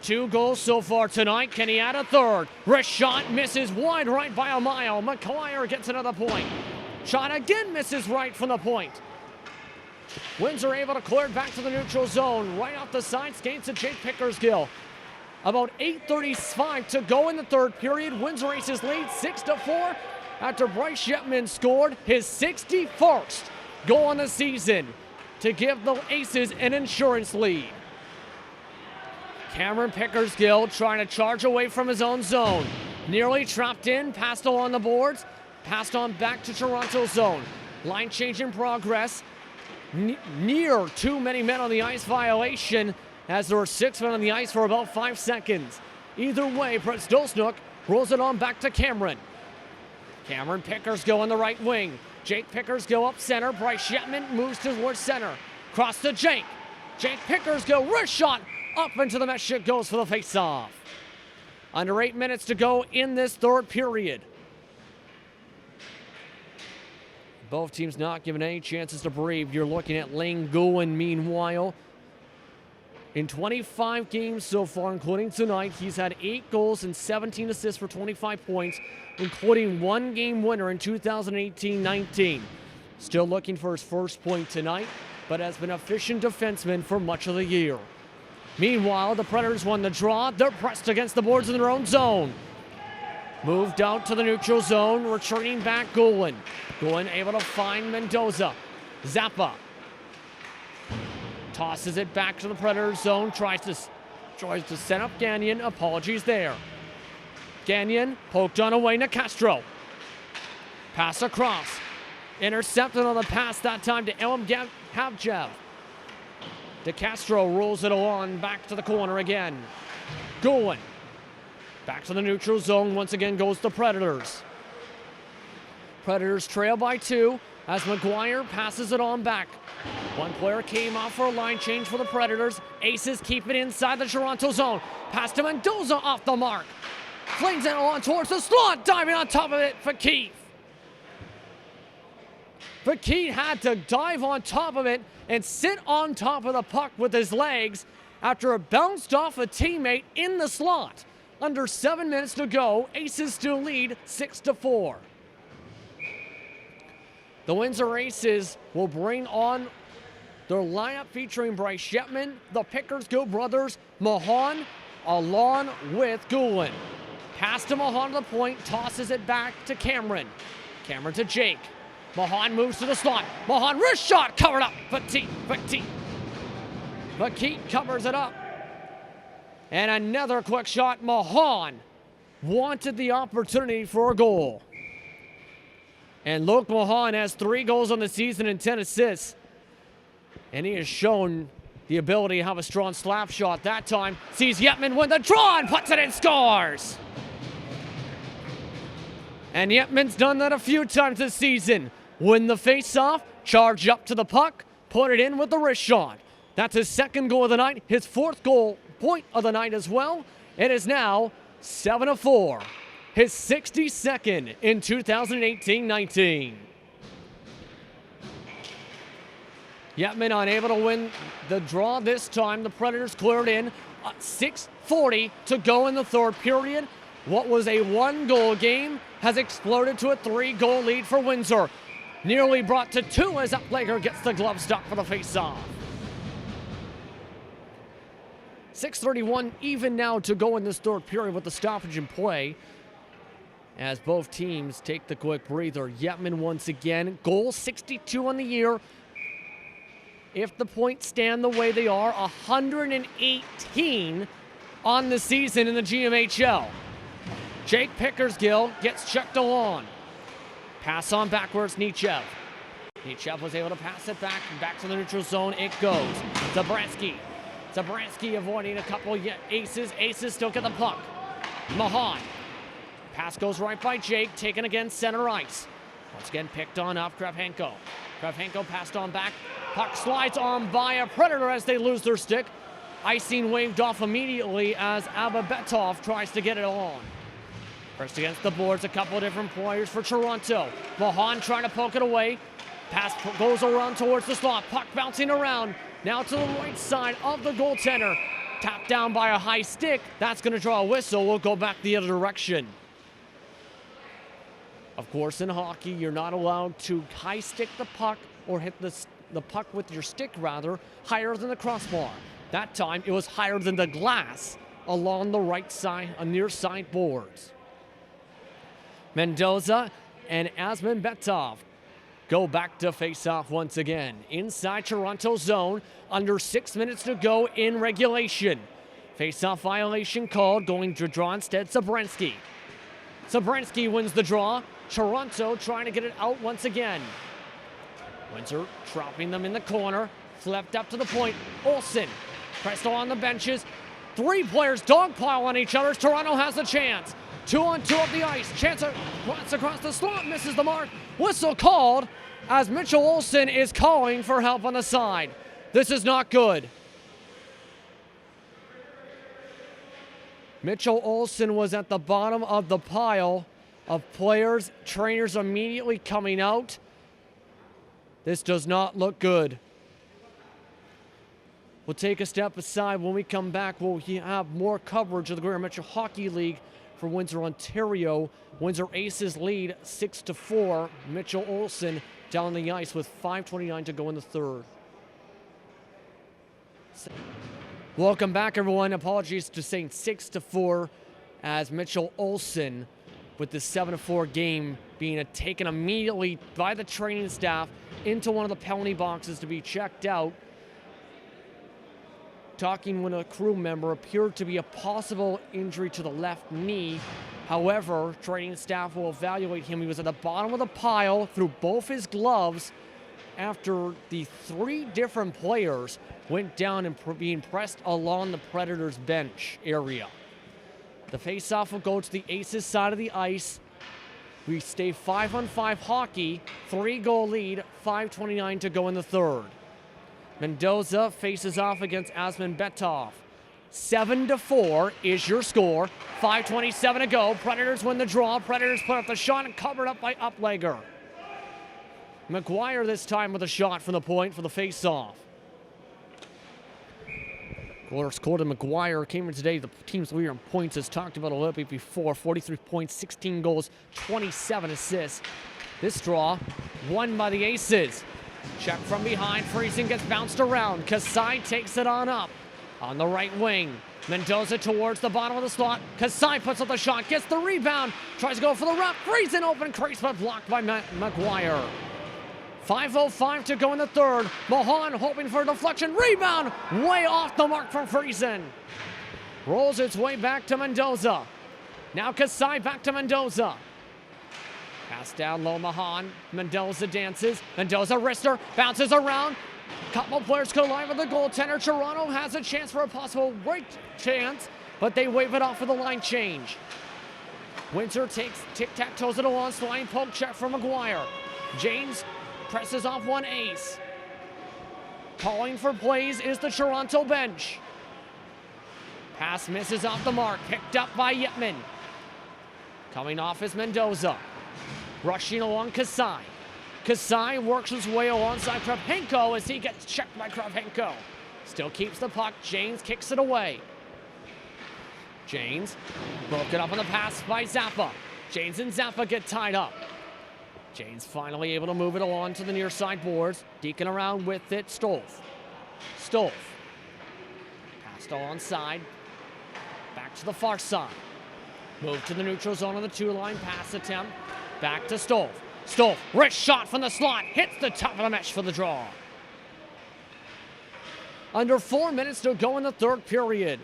2 goals so far tonight. Can he add a 3rd? Wrist shot misses wide right by a mile. McGuire gets another point. Shot again misses right from the point. Windsor able to clear it back to the neutral zone. Right off the side, skates to Jake Pickersgill. About 8:35 to go in the 3rd period. Windsor Aces lead 6-4 after Bryce Yetman scored his 61st goal on the season to give the Aces an insurance lead. Cameron Pickersgill trying to charge away from his own zone. Nearly trapped in, passed along the boards, passed on back to Toronto zone. Line change in progress. Near too many men on the ice violation as there were 6 men on the ice for about 5 seconds. Either way, Chris Dosnook rolls it on back to Cameron. Cameron Pickersgill on the right wing. Jake Pickersgill up center. Bryce Yetman moves towards center. Cross to Jake. Jake Pickersgill, wrist shot up into the mesh. It goes for the face-off. Under 8 minutes to go in this 3rd period. Both teams not given any chances to breathe. You're looking at Lane Goulin, meanwhile, In 25 games so far, including tonight, he's had 8 goals and 17 assists for 25 points, including 1 game winner in 2018-19. Still looking for his first point tonight, but has been an efficient defenseman for much of the year. Meanwhile, the Predators won the draw. They're pressed against the boards in their own zone. Moved out to the neutral zone, returning back Gulen. Gulen able to find Mendoza. Zappa tosses it back to the Predators zone, tries to set up Gagnon. Apologies there. Gagnon poked on away to Castro. Pass across. Intercepted on the pass that time to Elam Havjev. De Castro rolls it along back to the corner again. Gulen back to the neutral zone. Once again goes the Predators. Predators trail by 2 as McGuire passes it on back. One player came off for a line change for the Predators. Aces keep it inside the Toronto zone. Pass to Mendoza off the mark. Flings it on towards the slot. Diving on top of it for Keith. Keith had to dive on top of it and sit on top of the puck with his legs after it bounced off a teammate in the slot. Under 7 minutes to go, Aces still lead 6-4. The Windsor Aces will bring on their lineup featuring Bryce Shetman, the Pickersgill brothers, Mahan, along with Gulen. Pass to Mahan to the point, tosses it back to Cameron. Cameron to Jake. Mahan moves to the slot. Mahan wrist shot covered up. Petit covers it up. And another quick shot. Mahan wanted the opportunity for a goal. And Luke Mahan has 3 goals on the season and 10 assists. And he has shown the ability to have a strong slap shot that time. Sees Yetman win the draw and puts it in, scores. And Yetman's done that a few times this season. Win the face-off, charge up to the puck, put it in with the wrist shot. That's his 2nd goal of the night, his 4th goal point of the night as well. It is now 7-4, his 62nd in 2018-19. Yetman unable to win the draw this time. The Predators cleared in. 6:40 to go in the 3rd period. What was a 1-goal game has exploded to a 3-goal lead for Windsor. Nearly brought to 2 as Uplager gets the glove stop for the face-off. 6:31 even now to go in this 3rd period with the stoppage in play. As both teams take the quick breather. Yetman once again, goal 62 on the year. If the points stand the way they are, 118 on the season in the GMHL. Jake Pickersgill gets checked along. Pass on backwards, Nechev. Nechev was able to pass it back to the neutral zone. It goes. Zabransky avoiding a couple aces. Aces still get the puck. Mahan. Pass goes right by Jake, taken against center ice. Once again picked on up Kravchenko. Kravchenko passed on back. Puck slides on by a Predator as they lose their stick. Icing waved off immediately as Ababetov tries to get it on. First against the boards, a couple of different players for Toronto. Mahan trying to poke it away. Pass goes around towards the slot. Puck bouncing around. Now to the right side of the goaltender. Tapped down by a high stick. That's going to draw a whistle. We'll go back the other direction. Of course, in hockey, you're not allowed to high stick the puck or hit the puck with your stick, rather, higher than the crossbar. That time, it was higher than the glass along the right side, near side boards. Mendoza and Asman-Betov go back to face off once again. Inside Toronto zone, under 6 minutes to go in regulation. Face-off violation called, going to draw instead Zabransky. Zabransky wins the draw. Toronto trying to get it out once again. Windsor trapping them in the corner. Flipped up to the point. Olsen, Presto on the benches. 3 players dogpile on each other. Toronto has a chance. 2-on-2 up the ice. Chance across the slot. Misses the mark. Whistle called as Mitchell Olsen is calling for help on the side. This is not good. Mitchell Olsen was at the bottom of the pile of players. Trainers immediately coming out. This does not look good. We'll take a step aside. When we come back, we'll have more coverage of the Greater Metro Hockey League for Windsor, Ontario. Windsor Aces lead 6-4. Mitchell Olsen down the ice with 5:29 to go in the third. Welcome back, everyone. Apologies to saying 6-4 as Mitchell Olsen with the 7-4 game being taken immediately by the training staff into one of the penalty boxes to be checked out. Talking with a crew member, appeared to be a possible injury to the left knee. However, training staff will evaluate him. He was at the bottom of the pile through both his gloves after the 3 different players went down and being pressed along the Predators bench area. The faceoff will go to the Aces side of the ice. We stay 5-on-5 hockey, 3-goal lead, 5:29 to go in the third. Mendoza faces off against Asman Betov. 7-4 is your score. 5:27 to go. Predators win the draw. Predators put up the shot and covered up by Uplegger. McGuire this time with a shot from the point for the face-off. Goal scored in McGuire came in today. The team's leader in points, as talked about a little bit before. 43 points, 16 goals, 27 assists. This draw won by the Aces. Check from behind. Friesen gets bounced around. Kasai takes it on up. On the right wing. Mendoza towards the bottom of the slot. Kasai puts up the shot. Gets the rebound. Tries to go for the wrap. Friesen open crease, but blocked by McGuire. 5:05 to go in the third. Mahan hoping for a deflection. Rebound. Way off the mark from Friesen. Rolls its way back to Mendoza. Now Kasai back to Mendoza. Pass down low, Mahan. Mendoza dances. Mendoza wrister. Bounces around. Couple players collide with the goaltender. Toronto has a chance for a possible great chance, but they wave it off for the line change. Windsor takes tic-tac-toes it along. Sliding poke check from McGuire. James presses off one ace. Calling for plays is the Toronto bench. Pass misses off the mark. Picked up by Yetman. Coming off is Mendoza. Rushing along Kasai. Kasai works his way alongside Kravchenko as he gets checked by Kravchenko. Still keeps the puck. James kicks it away. James broken up on the pass by Zappa. James and Zappa get tied up. James finally able to move it along to the near side boards. Deacon around with it. Stolf. Passed alongside. Back to the far side. Move to the neutral zone on the 2-line pass attempt. Back to Stolf. Wrist shot from the slot. Hits the top of the mesh for the draw. Under 4 minutes to go in the third period.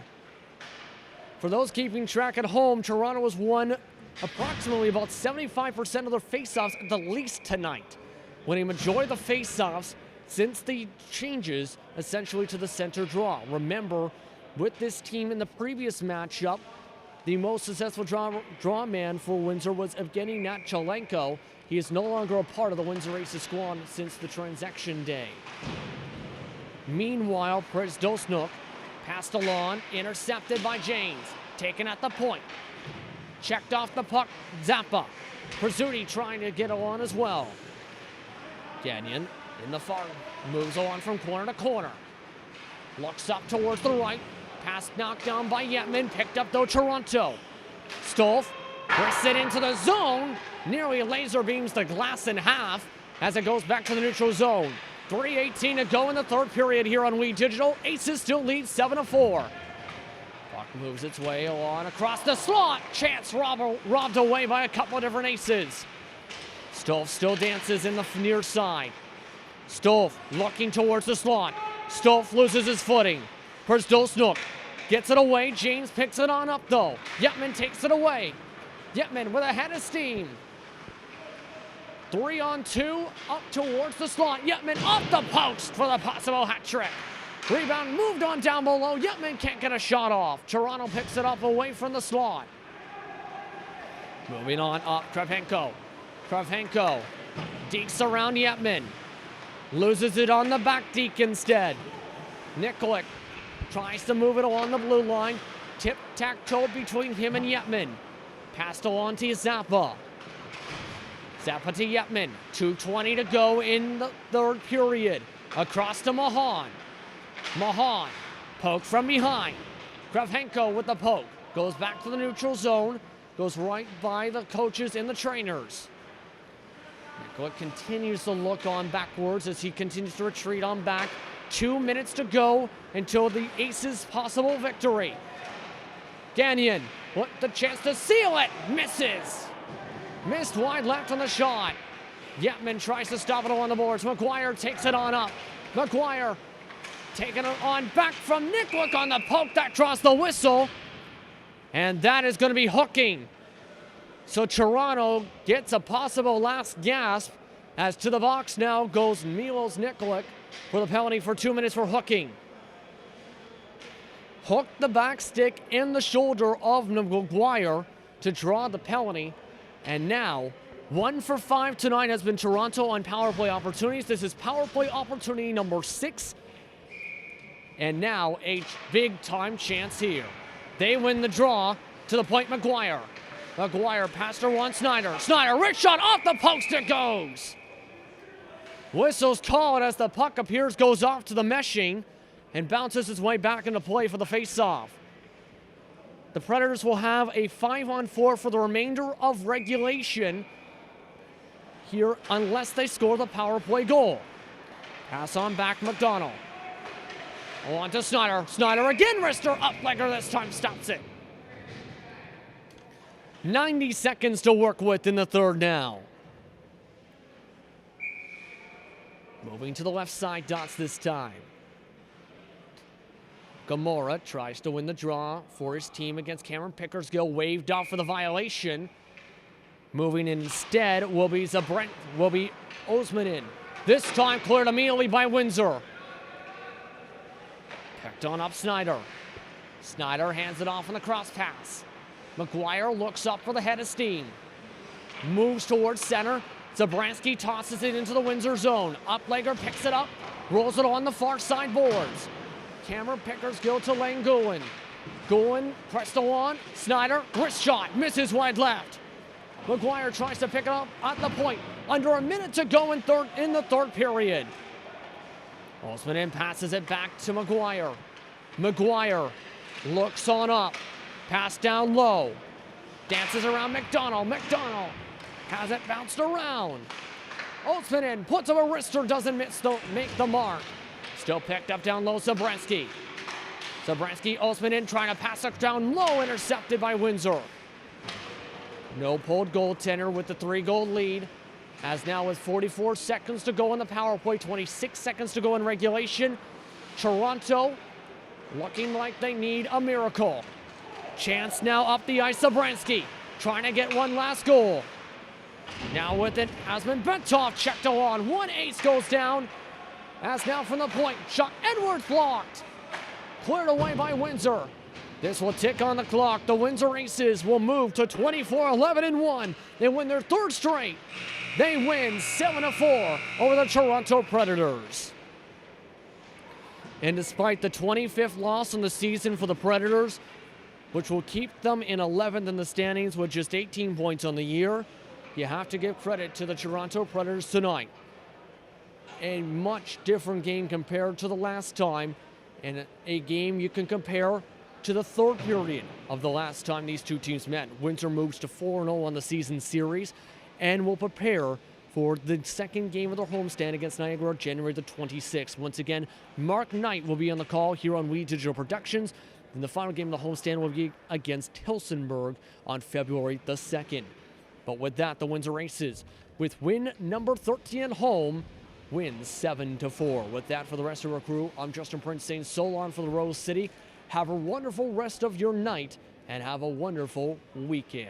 For those keeping track at home, Toronto has won approximately about 75% of their faceoffs at the least tonight, winning a majority of the faceoffs since the changes essentially to the center draw. Remember, with this team in the previous matchup, the most successful draw man for Windsor was Evgeny Natchalenko. He is no longer a part of the Windsor Aces squad since the transaction day. Meanwhile, Przdosnuk passed along, intercepted by James, taken at the point. Checked off the puck, Zappa. Prizzuti trying to get along as well. Gagnon in the far, moves along from corner to corner. Looks up towards the right. Pass knocked down by Yetman, picked up though Toronto. Stolf wrists it into the zone. Nearly laser beams the glass in half as it goes back to the neutral zone. 3:18 to go in the third period here on We Digital. Aces still lead 7-4. Puck moves its way along across the slot. Chance robbed away by a couple of different Aces. Stolf still dances in the near side. Stolf looking towards the slot. Stolf loses his footing. Przdosnuk gets it away. James picks it on up though. Yetman takes it away. Yetman with a head of steam. 3-on-2 up towards the slot. Yetman off the post for the possible hat trick. Rebound moved on down below. Yetman can't get a shot off. Toronto picks it up away from the slot. Moving on up, Kravchenko. Dekes around Yetman. Loses it on the back deke instead. Nikolic tries to move it along the blue line. Tip-tac-toe between him and Yetman. Passed along to Zappa. Zappa to Yetman. 2:20 to go in the third period. Across to Mahan. Mahan, poke from behind. Kravchenko with the poke. Goes back to the neutral zone. Goes right by the coaches and the trainers. Nikolic continues to look on backwards as he continues to retreat on back. 2 minutes to go until the Aces' possible victory. Gagnon with the chance to seal it. Misses. Missed wide left on the shot. Yetman tries to stop it on the boards. McGuire takes it on up. McGuire taking it on back from Nikolic on the poke that draws the whistle. And that is going to be hooking. So Toronto gets a possible last gasp as to the box now goes Milos Nikolic for the penalty for 2 minutes for hooking. Hooked the back stick in the shoulder of McGuire to draw the penalty. And now 1 for 5 tonight has been Toronto on power play opportunities. This is power play opportunity number 6. And now a big time chance here. They win the draw to the point. McGuire. McGuire passed her one. Snyder. Snyder, rich shot off the post it goes. Whistle's called as the puck appears goes off to the meshing and bounces its way back into play for the faceoff. The Predators will have a 5-on-4 for the remainder of regulation here unless they score the power play goal. Pass on back, McDonald. On to Snyder. Snyder again, wrister up-legger this time stops it. 90 seconds to work with in the third now. Moving to the left side, Dots this time. Gamora tries to win the draw for his team against Cameron Pickersgill. Waved off for the violation. Moving instead will be Osmanin. This time cleared immediately by Windsor. Picked on up Snyder. Snyder hands it off on the cross pass. McGuire looks up for the head of steam. Moves towards center. Zabransky tosses it into the Windsor zone. Uplegger picks it up. Rolls it on the far side boards. Cameron Pickersgill to Lane Goulin. Goulin pressed on. Snyder, wrist shot, misses wide left. McGuire tries to pick it up at the point. Under a minute to go in the third period. Osmanin passes it back to McGuire. McGuire looks on up. Pass down low. Dances around McDonald. McDonald has it bounced around. Osmanin puts up a wrister, doesn't make the mark. Still picked up down low, Zabransky. Zabransky, Osmanin trying to pass it down low, intercepted by Windsor. No pulled goaltender with the 3-goal lead. As now with 44 seconds to go in the power play, 26 seconds to go in regulation. Toronto looking like they need a miracle. Chance now up the ice, Zabransky trying to get one last goal. Now with it, Asman Bentov checked on. One ace goes down. As now from the point, shot Edwards blocked. Cleared away by Windsor. This will tick on the clock. The Windsor Aces will move to 24-11-1. They win their third straight. They win 7-4 over the Toronto Predators. And despite the 25th loss in the season for the Predators, which will keep them in 11th in the standings with just 18 points on the year, you have to give credit to the Toronto Predators tonight. A much different game compared to the last time, and a game you can compare to the third period of the last time these two teams met. Windsor moves to 4-0 on the season series and will prepare for the second game of their homestand against Niagara, January the 26th. Once again, Mark Knight will be on the call here on We Digital Productions, and the final game of the homestand will be against Helsingborg on February the 2nd. But with that, the Windsor Aces, with win number 13 at home, wins 7-4. With that, for the rest of our crew, I'm Justin Prince saying so long for the Rose City. Have a wonderful rest of your night and have a wonderful weekend.